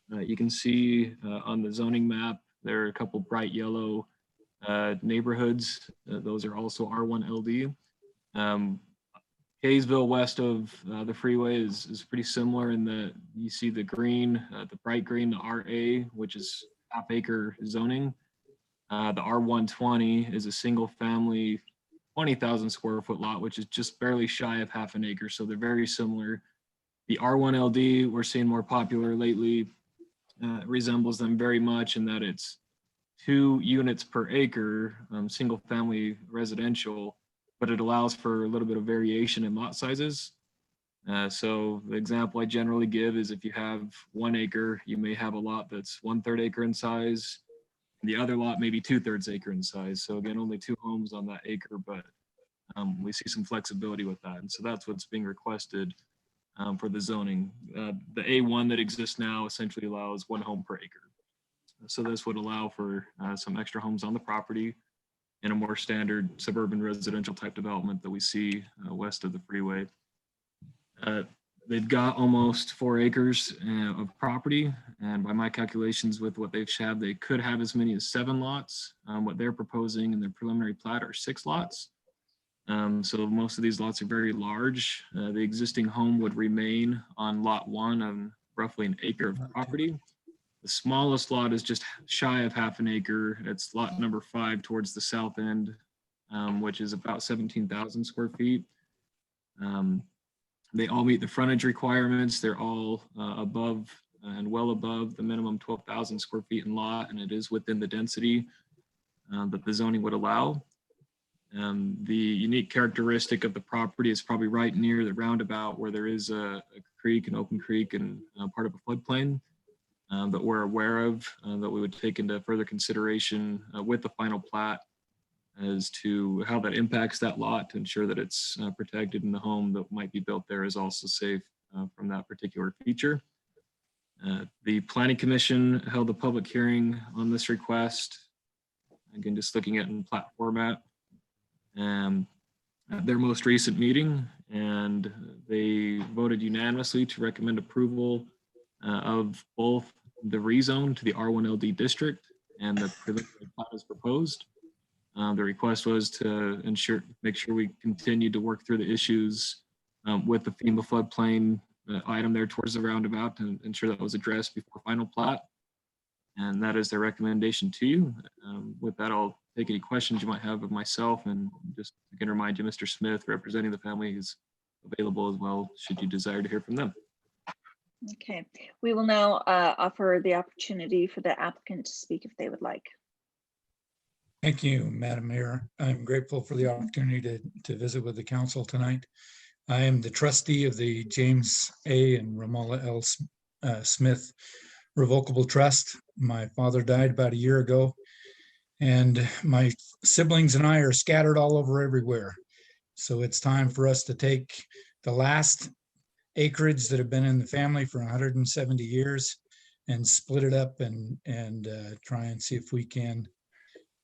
You can see on the zoning map, there are a couple bright yellow neighborhoods. Those are also R1 LD. Kaysville west of the freeway is pretty similar in that you see the green, the bright green, the RA, which is half acre zoning. The R120 is a single family 20,000 square foot lot, which is just barely shy of half an acre. So they're very similar. The R1 LD we're seeing more popular lately resembles them very much in that it's 2 units per acre, single family residential, but it allows for a little bit of variation in lot sizes. So the example I generally give is if you have 1 acre, you may have a lot that's 1/3 acre in size. The other lot may be 2/3 acre in size. So again, only 2 homes on that acre, but we see some flexibility with that. And so that's what's being requested for the zoning. The A1 that exists now essentially allows 1 home per acre. So this would allow for some extra homes on the property in a more standard suburban residential type development that we see west of the freeway. They've got almost 4 acres of property, and by my calculations with what they've shared, they could have as many as 7 lots. What they're proposing in their preliminary plat are 6 lots. So most of these lots are very large. The existing home would remain on lot 1 on roughly an acre of property. The smallest lot is just shy of half an acre. It's lot number 5 towards the south end, which is about 17,000 square feet. They all meet the frontage requirements. They're all above and well above the minimum 12,000 square feet in lot, and it is within the density that the zoning would allow. The unique characteristic of the property is probably right near the roundabout where there is a creek, an open creek, and part of a floodplain that we're aware of that we would take into further consideration with the final plat as to how that impacts that lot to ensure that it's protected and the home that might be built there is also safe from that particular feature. The Planning Commission held a public hearing on this request. Again, just looking at in plat format. At their most recent meeting, and they voted unanimously to recommend approval of both the rezone to the R1 LD district and the preliminary plat as proposed. The request was to make sure we continue to work through the issues with the FEMA floodplain item there towards the roundabout to ensure that was addressed before final plat. And that is their recommendation to you. With that, I'll take any questions you might have of myself, and just again remind you, Mr. Smith, representing the family, is available as well should you desire to hear from them. Okay, we will now offer the opportunity for the applicant to speak if they would like. Thank you, Madam Mayor. I'm grateful for the opportunity to visit with the council tonight. I am the trustee of the James A. and Ramala L. Smith Revocable Trust. My father died about a year ago, and my siblings and I are scattered all over everywhere. So it's time for us to take the last acreage that have been in the family for 170 years and split it up and try and see if we can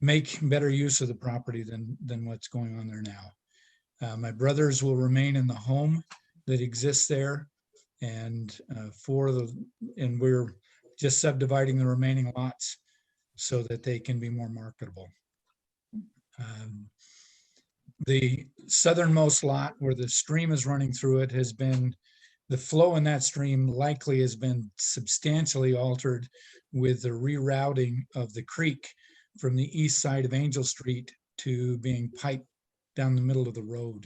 make better use of the property than what's going on there now. My brothers will remain in the home that exists there, and we're just subdividing the remaining lots so that they can be more marketable. The southernmost lot where the stream is running through it has been, the flow in that stream likely has been substantially altered with the rerouting of the creek from the east side of Angel Street to being piped down the middle of the road.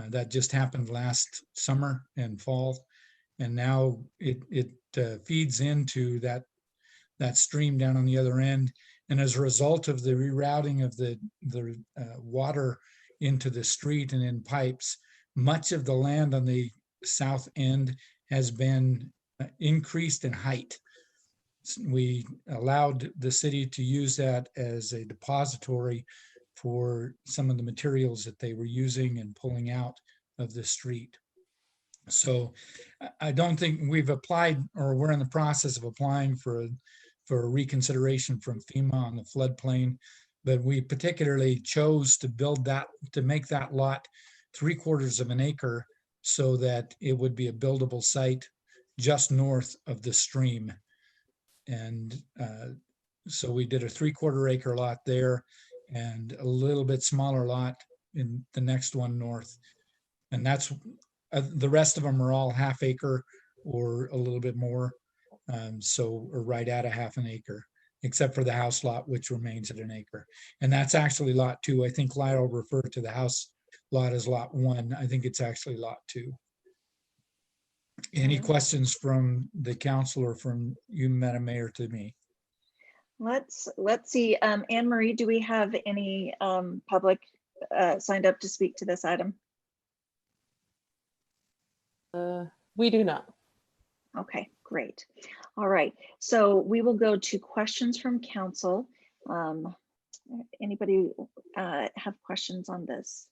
That just happened last summer and fall, and now it feeds into that stream down on the other end. And as a result of the rerouting of the water into the street and in pipes, much of the land on the south end has been increased in height. We allowed the city to use that as a depository for some of the materials that they were using and pulling out of the street. So I don't think we've applied, or we're in the process of applying for a reconsideration from FEMA on the floodplain. But we particularly chose to make that lot 3/4 of an acre so that it would be a buildable site just north of the stream. And so we did a 3/4 acre lot there and a little bit smaller lot in the next one north. And that's the rest of them are all half acre or a little bit more. So we're right at a half an acre, except for the house lot, which remains at an acre. And that's actually lot 2. I think Lyle referred to the house lot as lot 1. I think it's actually lot 2. Any questions from the council or from you, Madam Mayor, to me? Let's see. Anne Marie, do we have any public signed up to speak to this item? We do not. Okay, great. All right, so we will go to questions from council. Anybody have questions on this?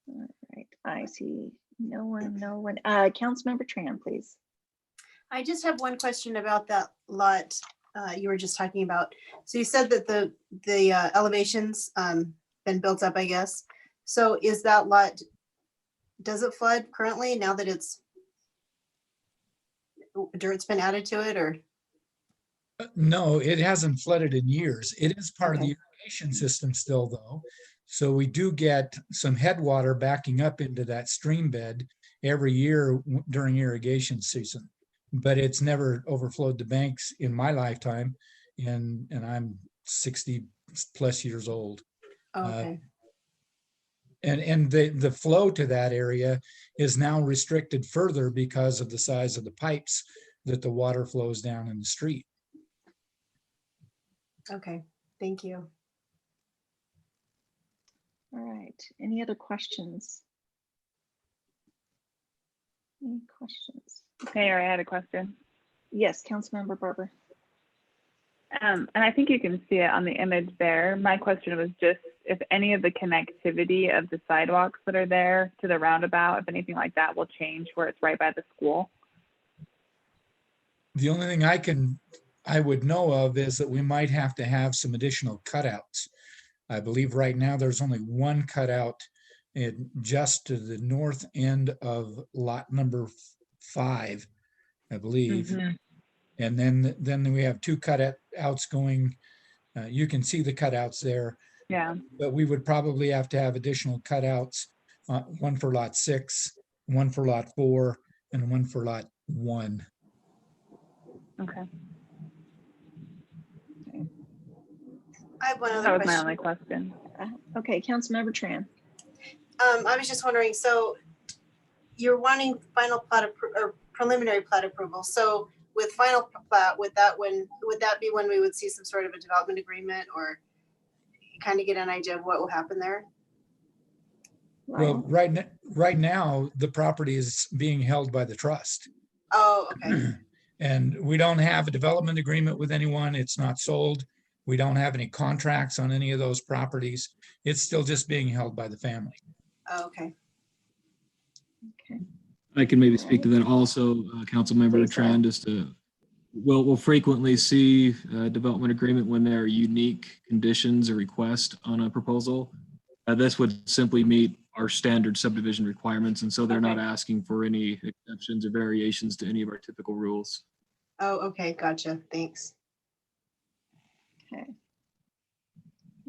All right, I see no one. Councilmember Tran, please. I just have one question about that lot you were just talking about. So you said that the elevations been built up, I guess. So is that lot, does it flood currently now that dirt's been added to it, or? No, it hasn't flooded in years. It is part of the irrigation system still, though. So we do get some headwater backing up into that stream bed every year during irrigation season, but it's never overflowed the banks in my lifetime, and I'm 60 plus years old. Okay. And the flow to that area is now restricted further because of the size of the pipes that the water flows down in the street. Okay, thank you. All right, any other questions? Any questions? Mayor, I had a question. Yes, Councilmember Barber. And I think you can see it on the image there. My question was just if any of the connectivity of the sidewalks that are there to the roundabout, if anything like that will change where it's right by the school. The only thing I would know of is that we might have to have some additional cutouts. I believe right now there's only one cutout just to the north end of lot number 5, I believe. Mm-hmm. And then we have 2 cutouts going. You can see the cutouts there. Yeah. But we would probably have to have additional cutouts, one for lot 6, one for lot 4, and one for lot 1. Okay. I have one other That was question. my only question. Okay, Councilmember Tran. I was just wondering, so you're wanting final plat or preliminary plat approval. So with final plat, would that be when we would see some sort of a development agreement, or kind of get an idea of what will happen there? Well, right now, the property is being held by the trust. Oh, okay. And we don't have a development agreement with anyone. It's not sold. We don't have any contracts on any of those properties. It's still just being held by the family. Oh, okay. Okay. I can maybe speak to that also, Councilmember Tran, just to, we'll frequently see a development agreement when there are unique conditions or requests on a proposal. This would simply meet our standard subdivision requirements, and so they're not asking for any exceptions or variations to any of our typical rules. Oh, okay. Gotcha. Thanks. Okay.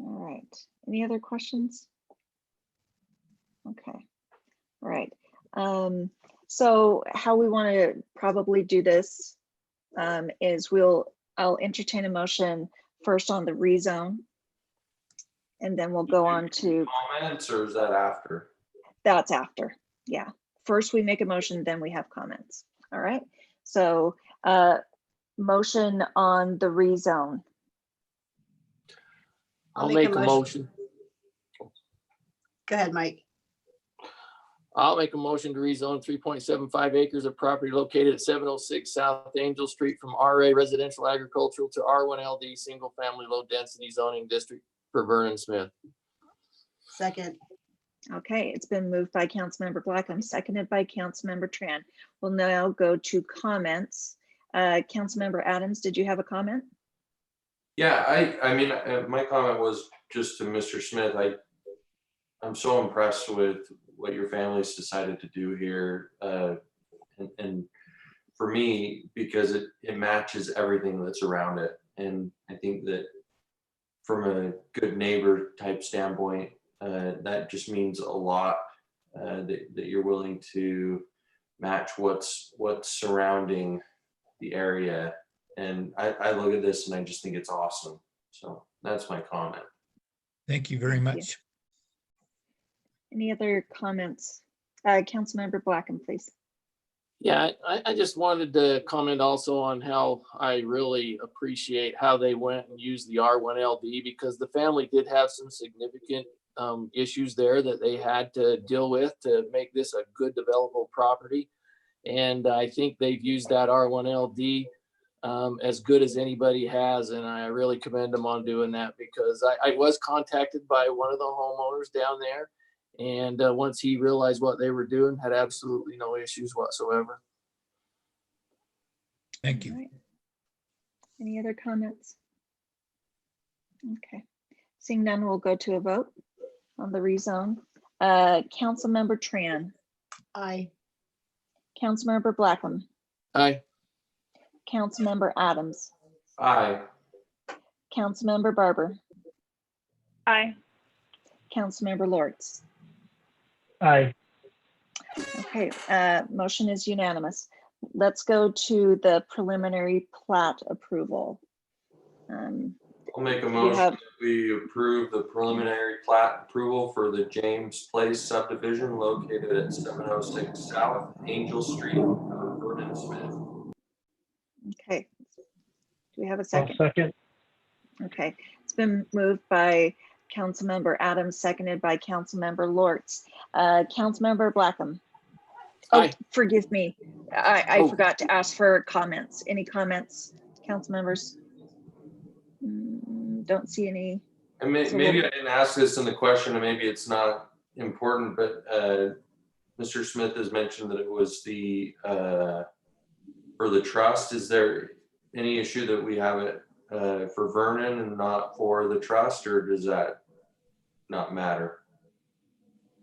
All right. Any other questions? Okay. All right. So how we want to probably do this is I'll entertain a motion first on the rezone, and then we'll go on to Comments, or is that after? that's after. Yeah. First we make a motion, then we have comments. All right. So motion on the rezone. I'll make a motion. Go ahead, Mike. I'll make a motion to rezone 3.75 acres of property located at 706 South Angel Street from RA Residential Agricultural to R1 LD Single Family Low Density Zoning District for Vernon Smith. Second. Okay, it's been moved by Councilmember Blackham, seconded by Councilmember Tran. We'll now go to comments. Councilmember Adams, did you have a comment? Yeah, I mean, my comment was just to Mr. Smith. I'm so impressed with what your family's decided to do here. And for me, because it matches everything that's around it. And I think that from a good neighbor type standpoint, that just means a lot, that you're willing to match what's surrounding the area. And I look at this and I just think it's awesome. So that's my comment. Thank you very Thank you. much. Any other comments? Councilmember Blackham, please. Yeah, I just wanted to comment also on how I really appreciate how they went and used the R1LD, because the family did have some significant issues there that they had to deal with to make this a good developable property. And I think they've used that R1LD as good as anybody has. And I really commend them on doing that, because I was contacted by one of the homeowners down there. And once he realized what they were doing, had absolutely no issues whatsoever. Thank you. All right. Any other comments? Okay. Seeing none, we'll go to a vote on the rezone. Councilmember Tran. Aye. Councilmember Blackham. Aye. Councilmember Adams. Aye. Councilmember Barber. Aye. Councilmember Lortz. Aye. Okay, motion is unanimous. Let's go to the preliminary plat approval. I'll make a We motion have- that we approve the preliminary plat approval for the James Place subdivision located at 706 South Angel Street, Vernon Smith. Okay. Do we have a I'll second? second. Okay, it's been moved by Councilmember Adams, seconded by Councilmember Lortz. Councilmember Blackham. Oh, Aye. forgive me. I Oh. forgot to ask for comments. Any comments, council members? Don't see any. And So maybe we'll- I didn't ask this in the question, and maybe it's not important, but Mr. Smith has mentioned that it was the for the trust. Is there any issue that we have it for Vernon and not for the trust, or does that not matter?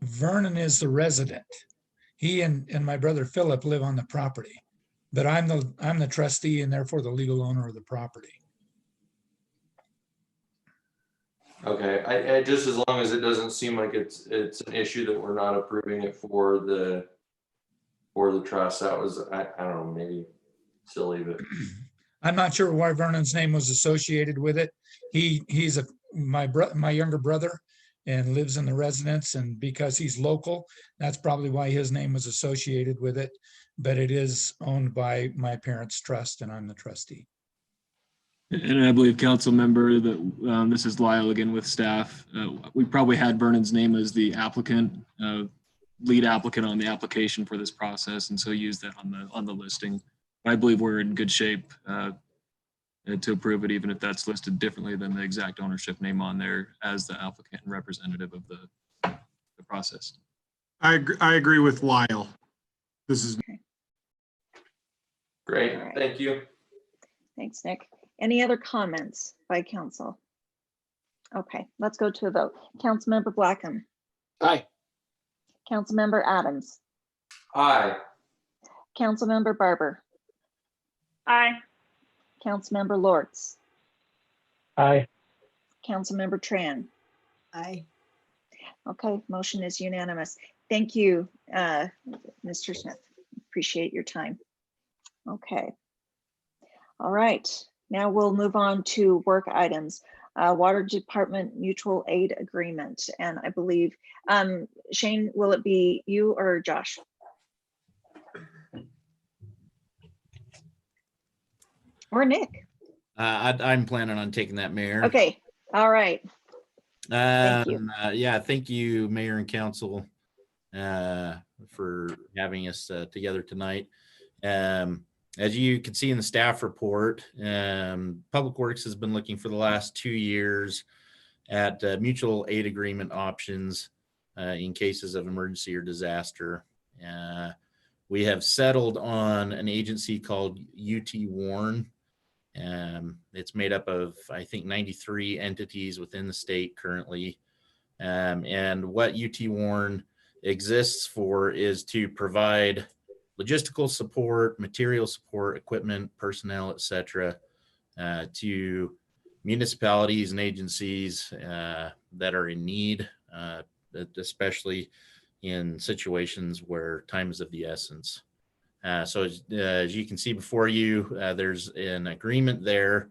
Vernon is the resident. He and my brother Philip live on the property, but I'm the trustee and therefore the legal owner of the property. Okay, I just, as long as it doesn't seem like it's an issue that we're not approving it for the trust. That was, I don't know, maybe silly, but I'm not sure why Vernon's name was associated with it. He's my younger brother and lives in the residence, and because he's local, that's probably why his name was associated with it. But it is owned by my parents' trust, and I'm the trustee. And I believe council member that this is Lyle again with staff. We probably had Vernon's name as the applicant, lead applicant on the application for this process, and so used that on the listing. I believe we're in good shape to approve it, even if that's listed differently than the exact ownership name on there as the applicant and representative of the process. I agree with Lyle. This is great. All right. Thank you. Thanks, Nick. Any other comments by council? Okay, let's go to a vote. Councilmember Blackham. Aye. Councilmember Adams. Aye. Councilmember Barber. Aye. Councilmember Lortz. Aye. Councilmember Tran. Aye. Okay, motion is unanimous. Thank you, Mr. Smith. Appreciate your time. Okay. All right, now we'll move on to work items. Water Department Mutual Aid Agreement. And I believe, Shane, will it be you or Josh? Or Nick? I'm planning on taking that, Mayor. Okay, all right. Thank you. Yeah, thank you, Mayor and Council, for having us together tonight. As you can see in the staff report, Public Works has been looking for the last 2 years at mutual aid agreement options in cases of emergency or disaster. We have settled on an agency called UT Warren. It's made up of, I think, 93 entities within the state currently. And what UT Warren exists for is to provide logistical support, material support, equipment, personnel, etc., to municipalities and agencies that are in need, especially in situations where time is of the essence. So as you can see before you, there's an agreement there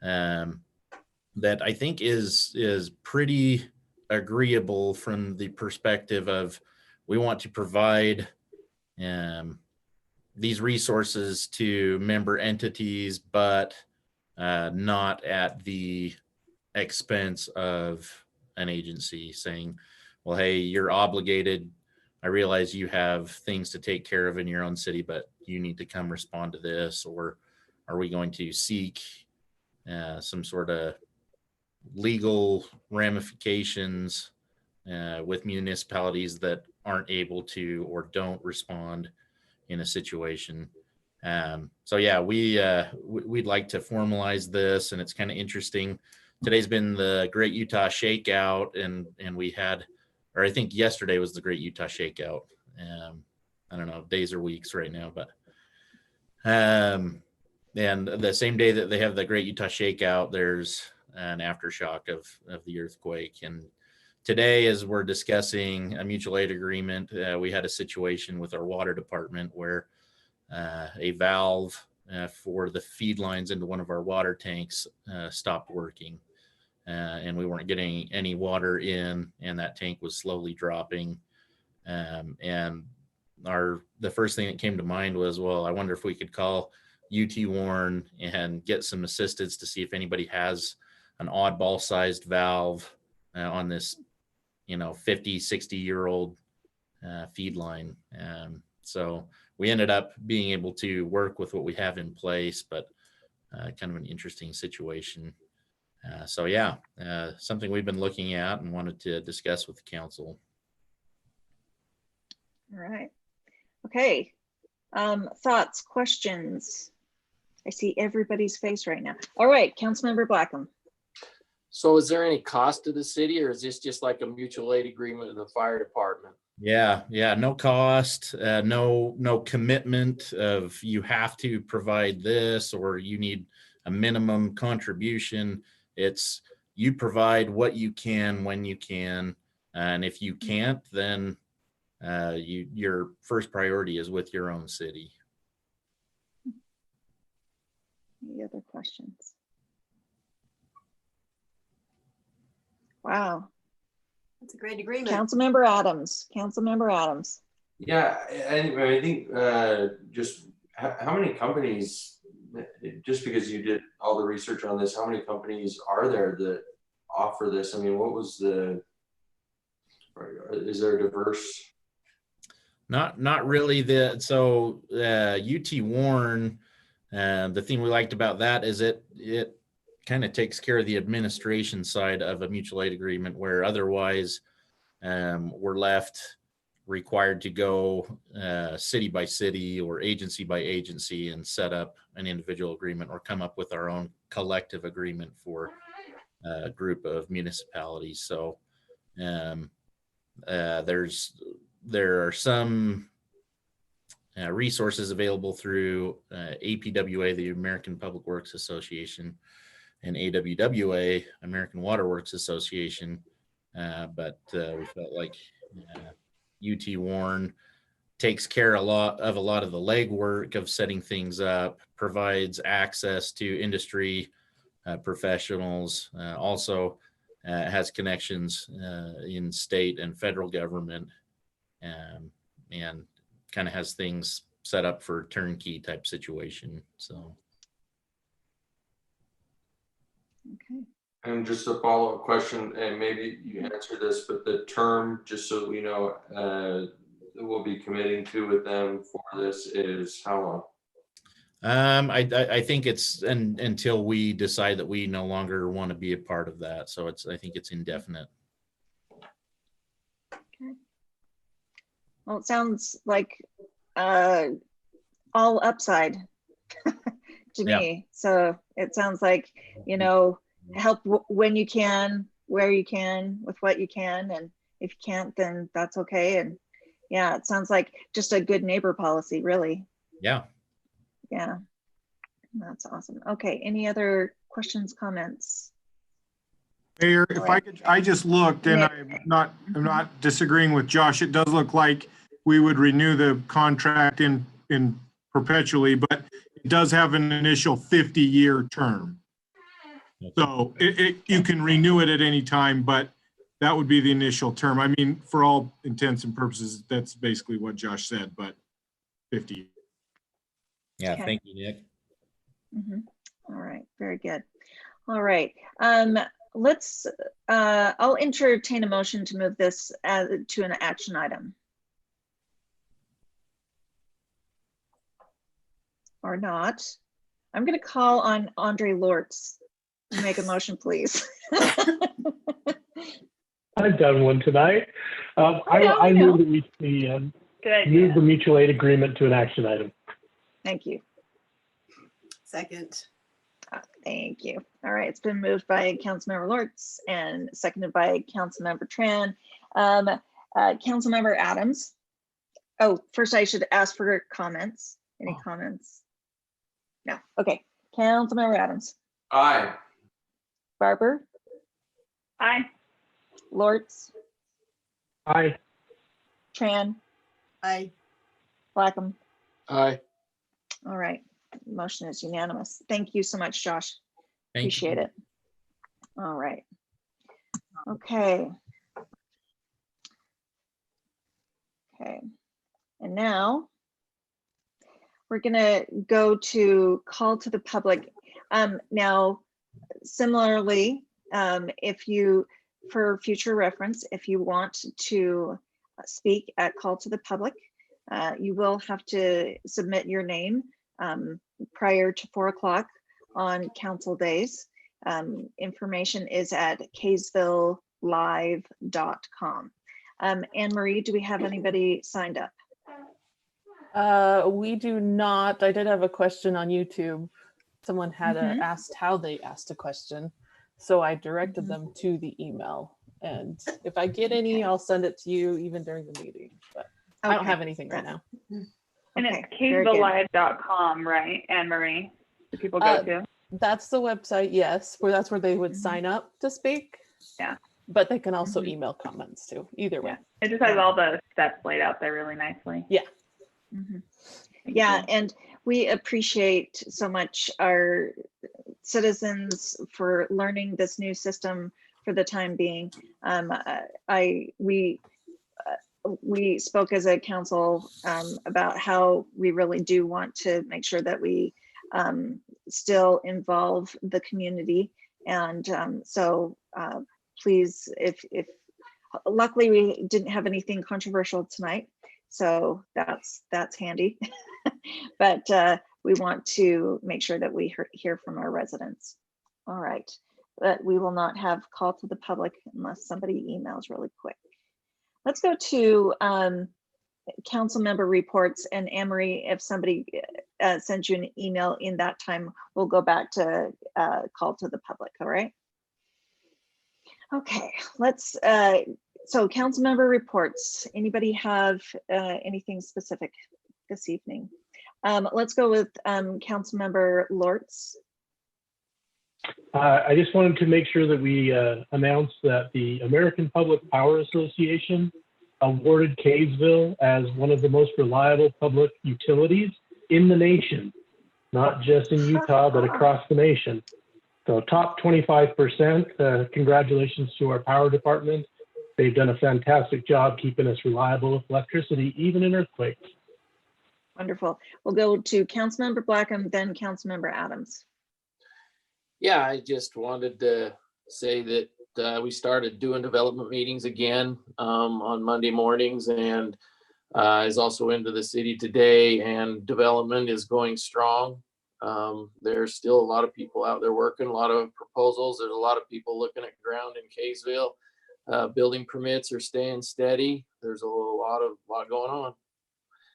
that I think is pretty agreeable from the perspective of we want to provide these resources to member entities, but not at the expense of an agency saying, well, hey, you're obligated. I realize you have things to take care of in your own city, but you need to come respond to this. Or are we going to seek some sort of legal ramifications with municipalities that aren't able to or don't respond in a situation? So yeah, we'd like to formalize this, and it's kind of interesting. Today's been the Great Utah Shakeout, and we had, or I think yesterday was the Great Utah Shakeout. I don't know, days or weeks right now, but and the same day that they have the Great Utah Shakeout, there's an aftershock of the earthquake. And today, as we're discussing a mutual aid agreement, we had a situation with our water department where a valve for the feed lines into one of our water tanks stopped working, and we weren't getting any water in, and that tank was slowly dropping. And the first thing that came to mind was, well, I wonder if we could call UT Warren and get some assistance to see if anybody has an oddball sized valve on this 50, 60-year-old feed line. So we ended up being able to work with what we have in place, but kind of an interesting situation. So yeah, something we've been looking at and wanted to discuss with the council. All right. Okay. Thoughts, questions? I see everybody's face right now. All right, Councilmember Blackham. So is there any cost to the city, or is this just like a mutual aid agreement with the fire department? Yeah, no cost, no commitment of you have to provide this or you need a minimum contribution. It's you provide what you can when you can, and if you can't, then your first priority is with your own city. Any other questions? Wow. That's a great agreement. Councilmember Adams. Yeah, I think just how many companies, just because you did all the research on this, how many companies are there that offer this? I mean, is there a diverse? Not really. So UT Warren, the thing we liked about that is it kind of takes care of the administration side of a mutual aid agreement, where otherwise we're left required to go city by city or agency by agency and set up an individual agreement or come up with our own collective agreement for a group of municipalities. So there are some resources available through APWA, the American Public Works Association, and AWWA, American Water Works Association. But we felt like UT Warren takes care a lot of the legwork of setting things up, provides access to industry professionals, also has connections in state and federal government, and kind of has things set up for turnkey type situation. So. Okay. And just a follow-up question, and maybe you answer this, but the term, just so we know, we'll be committing to with them for this is how long? I think it's until we decide that we no longer want to be a part of that. So I think it's indefinite. Okay. Well, it sounds like all upside to me. So it sounds like, help when you can, where you can, with what you can. And if you can't, then that's okay. And yeah, it sounds like just a good neighbor policy, really. Yeah. Yeah, that's awesome. Okay, any other questions, comments? Mayor, if I could, I just looked and I'm not disagreeing with Josh. It does look like we would renew the contract in perpetually, but it does have an initial 50-year term. So you can renew it at any time, but that would be the initial term. I mean, for all intents and purposes, that's basically what Josh said, but 50. Yeah, Okay. thank you, Nick. All right, very good. All right, let's, I'll entertain a motion to move this to an action item. Or not. I'm gonna call on Andre Lortz to make a motion, please. I've done one tonight. I move that we move the mutual aid agreement to an action item. Thank you. Second. Thank you. All right, it's been moved by Councilmember Lortz and seconded by Councilmember Tran. Councilmember Adams. Oh, first I should ask for comments. Any comments? No. Okay. Councilmember Adams. Aye. Barber. Aye. Lortz. Aye. Tran. Aye. Blackham. Aye. All right. Motion is unanimous. Thank you so much, Josh. Appreciate it. All right. Okay. Okay. And now we're gonna go to call to the public. Now, similarly, if you, for future reference, if you want to speak at call to the public, you will have to submit your name prior to 4 o'clock on council days. Information is at kaysvillelive.com. Anne Marie, do we have anybody signed up? We do not. I did have a question on YouTube. Someone had asked how they asked a question. So I directed them to the email. And if I get any, I'll send it to you even during the meeting. But I don't have anything right now. And it's kaysvillelive.com, right, Anne Marie? Do people go to? That's the website, yes, where that's where they would sign up to speak. Yeah. But they can also email comments too, either way. It just has all the steps laid out there really nicely. Yeah. Yeah, and we appreciate so much our citizens for learning this new system for the time being. We spoke as a council about how we really do want to make sure that we still involve the community. And so please, if luckily we didn't have anything controversial tonight, so that's handy. But we want to make sure that we hear from our residents. All right, but we will not have call to the public unless somebody emails really quick. Let's go to council member reports, and Anne-Marie, if somebody sends you an email in that time, we'll go back to call to the public, all right? Okay, let's, so council member reports. Anybody have anything specific this evening? Let's go with council member Lortz. I just wanted to make sure that we announce that the American Public Power Association awarded Kaysville as one of the most reliable public utilities in the nation, not just in Utah, but across the nation. So top 25%, congratulations to our power department. They've done a fantastic job keeping us reliable with electricity, even in earthquakes. Wonderful. We'll go to Councilmember Blackham, then Councilmember Adams. Yeah, I just wanted to say that we started doing development meetings again on Monday mornings, and is also into the city today, and development is going strong. There's still a lot of people out there working, a lot of proposals. There's a lot of people looking at ground in Kaysville. Building permits are staying steady. There's a lot going on.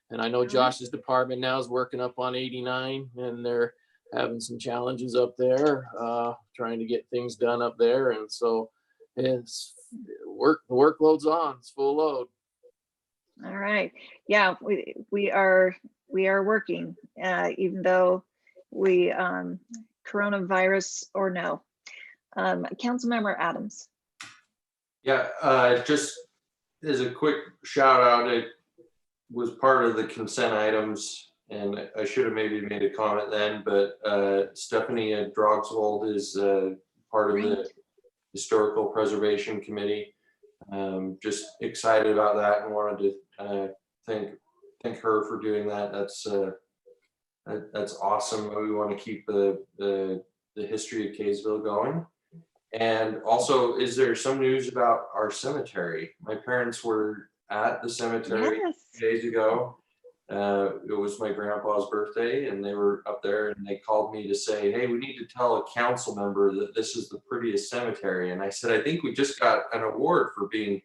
And I know Josh's department now is working up on 89, and they're having some challenges up there, trying to get things done up there. And so it's the workload's on, it's full load. All right. Yeah, we are working, even though we coronavirus or no. Councilmember Adams. Yeah, just as a quick shout out, it was part of the consent items, and I should have maybe made a comment then, but Stephanie Drogsvold is part of the Historical Preservation Committee. Just excited about that and wanted to thank her for doing that. That's awesome. We want to keep the history of Kaysville going. And also, is there some news about our cemetery? My parents were at the cemetery 2 days ago. It was my grandpa's birthday, and they were up there, and they called me to say, hey, we need to tell a council member that this is the prettiest cemetery. And I said, I think we just got an award for being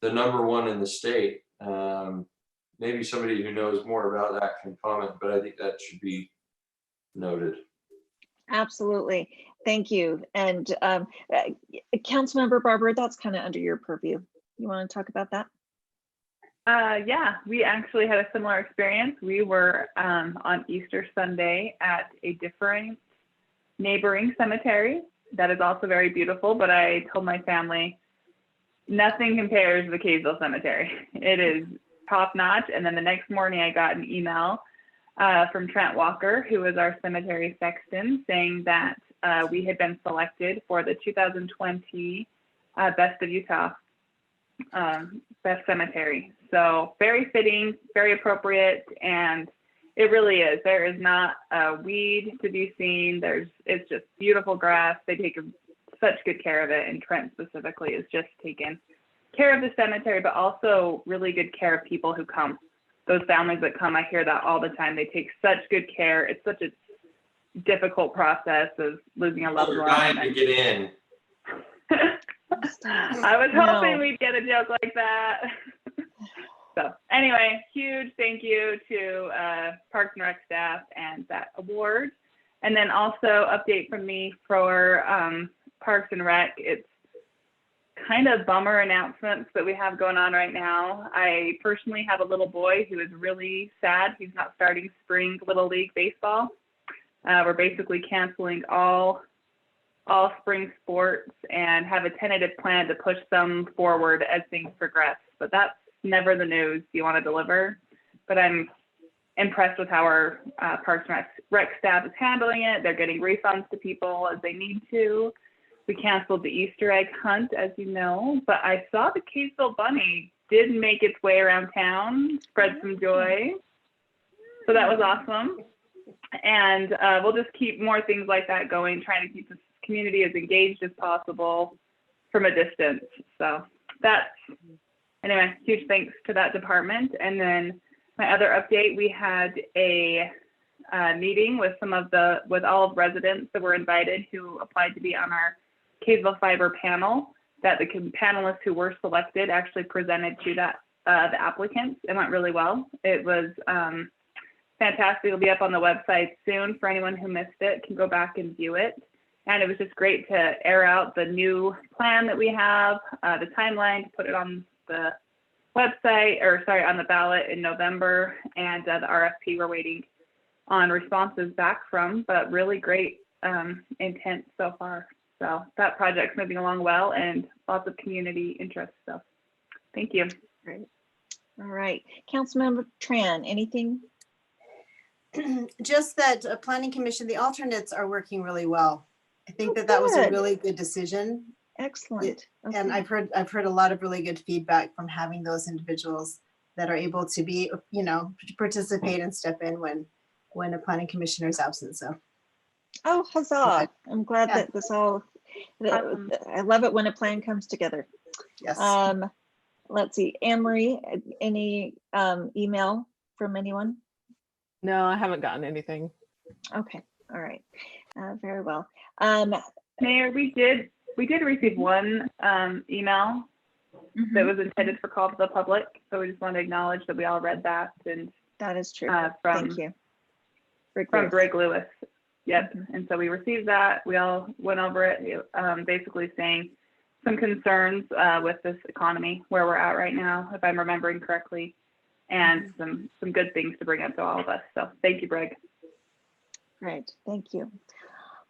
the #1 in the state. Maybe somebody who knows more about that can comment, but I think that should be noted. Absolutely. Thank you. And Councilmember Barber, that's kind of under your purview. You want to talk about that? Yeah, we actually had a similar experience. We were on Easter Sunday at a different neighboring cemetery that is also very beautiful, but I told my family, nothing compares to the Kaysville Cemetery. It is top notch. And then the next morning I got an email from Trent Walker, who is our cemetery sexton, saying that we had been selected for the 2020 Best of Utah Best Cemetery. So very fitting, very appropriate, and it really is. There is not a weed to be seen. It's just beautiful grass. They take such good care of it, and Trent specifically is just taking care of the cemetery, but also really good care of people who come. Those families that come, I hear that all the time. They take such good care. It's such a difficult process of losing a loved one. They're dying to get in. I was hoping we'd get a joke like that. So anyway, huge thank you to Parks and Rec staff and that award. And then also update from me for Parks and Rec. It's kind of bummer announcements that we have going on right now. I personally have a little boy who is really sad. He's not starting spring Little League baseball. We're basically canceling all spring sports and have a tentative plan to push them forward as things progress. But that's never the news you want to deliver. But I'm impressed with how our Parks and Rec staff is handling it. They're getting refunds to people as they need to. We canceled the Easter egg hunt, as you know, but I saw the Kaysville bunny did make its way around town, spread some joy. So that was awesome. And we'll just keep more things like that going, trying to keep the community as engaged as possible from a distance. So that's, anyway, huge thanks to that department. And then my other update, we had a meeting with all of residents that were invited who applied to be on our Kaysville Fiber panel, that the panelists who were selected actually presented to the applicants. It went really well. It was fantastic. It'll be up on the website soon for anyone who missed it, can go back and view it. And it was just great to air out the new plan that we have, the timeline, to put it on the website, on the ballot in November, and the RFP we're waiting on responses back from, but really great intent so far. So that project's moving along well and lots of community interest. So thank you. Great. All right. Councilmember Tran, anything? Just that Planning Commission, the alternates are working really well. I think that was a really good decision. Excellent. Okay. And I've heard a lot of really good feedback from having those individuals that are able to be, participate and step in when a planning commissioner is absent. So. Oh, huzzah. I'm glad that this all, I love it when a plan comes together. Yes. Let's see, Anne-Marie, any email from anyone? No, I haven't gotten anything. Okay, all right, very well. Mayor, we did We did receive one email that was intended for call to the public. So we just want to acknowledge that we all read that. And that is true. From, Thank you. From Greg Lewis. Yep. And so we received that. We all went over it, basically saying some concerns with this economy, where we're at right now, if I'm remembering correctly, and some good things to bring up to all of us. So thank you, Greg. Great. Thank you.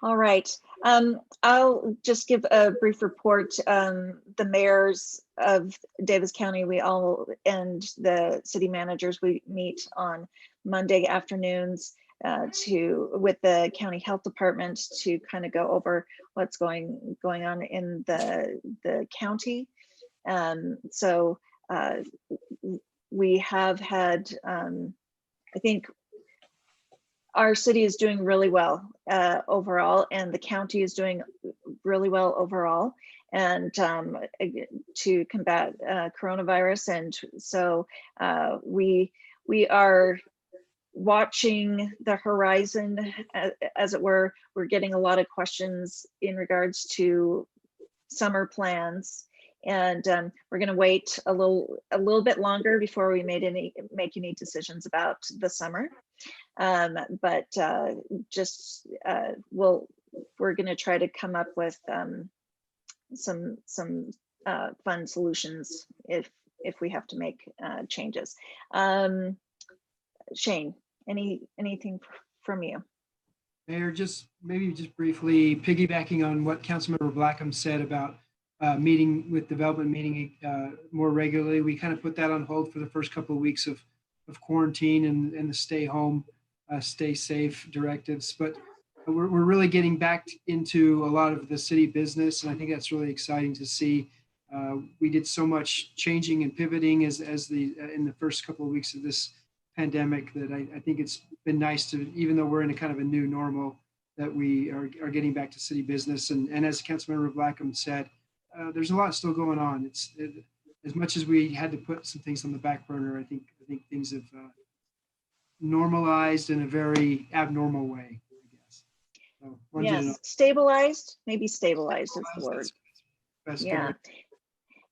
All right. I'll just give a brief report. The mayors of Davis County, we all, and the city managers, we meet on Monday afternoons with the county health department to kind of go over what's going on in the county. So we have had, I think our city is doing really well overall, and the county is doing really well overall, and to combat coronavirus. And so we are watching the horizon, as it were. We're getting a lot of questions in regards to summer plans, and we're going to wait a little bit longer before we make any decisions about the summer. But we're going to try to come up with some fun solutions if we have to make changes. Shane, anything from you? Mayor, maybe just briefly piggybacking on what Councilmember Blackham said about meeting with development, meeting more regularly. We kind of put that on hold for the first couple of weeks of quarantine and the stay home, stay safe directives. But we're really getting back into a lot of the city business, and I think that's really exciting to see. We did so much changing and pivoting in the first couple of weeks of this pandemic that I think it's been nice to, even though we're in a kind of a new normal, that we are getting back to city business. And as Councilmember Blackham said, there's a lot still going on. As much as we had to put some things on the back burner, I think things have normalized in a very abnormal way, I guess. So, yes, stabilized, maybe stabilized is the word. Yeah.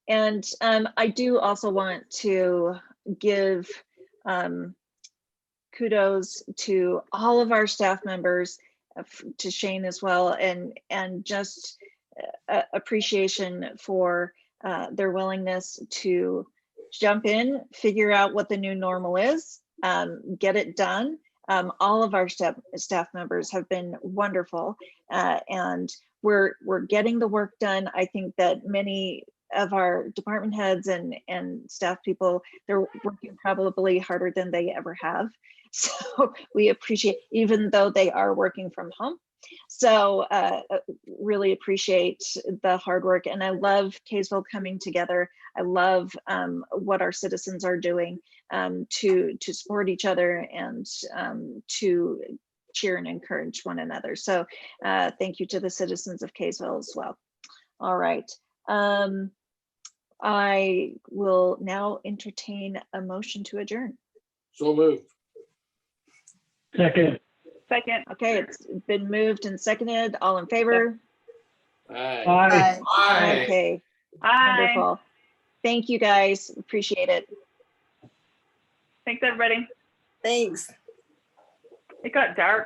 And I do also want to give kudos to all of our staff members, to Shane as well, and just appreciation for their willingness to jump in, figure out what the new normal is, get it done. All of our staff members have been wonderful, and we're getting the work done. I think that many of our department heads and staff people, they're working probably harder than they ever have. So we appreciate, even though they are working from home. So really appreciate the hard work. And I love Kaysville coming together. I love what our citizens are doing to support each other and to cheer and encourage one another. So thank you to the citizens of Kaysville as well. All right. I will now entertain a motion to adjourn. So moved. Second. Second. Okay, it's been moved and seconded. All in favor? Aye. Aye. Aye. Okay, Aye. wonderful. Thank you, guys. Appreciate it. Thanks, everybody. Thanks. It got dark.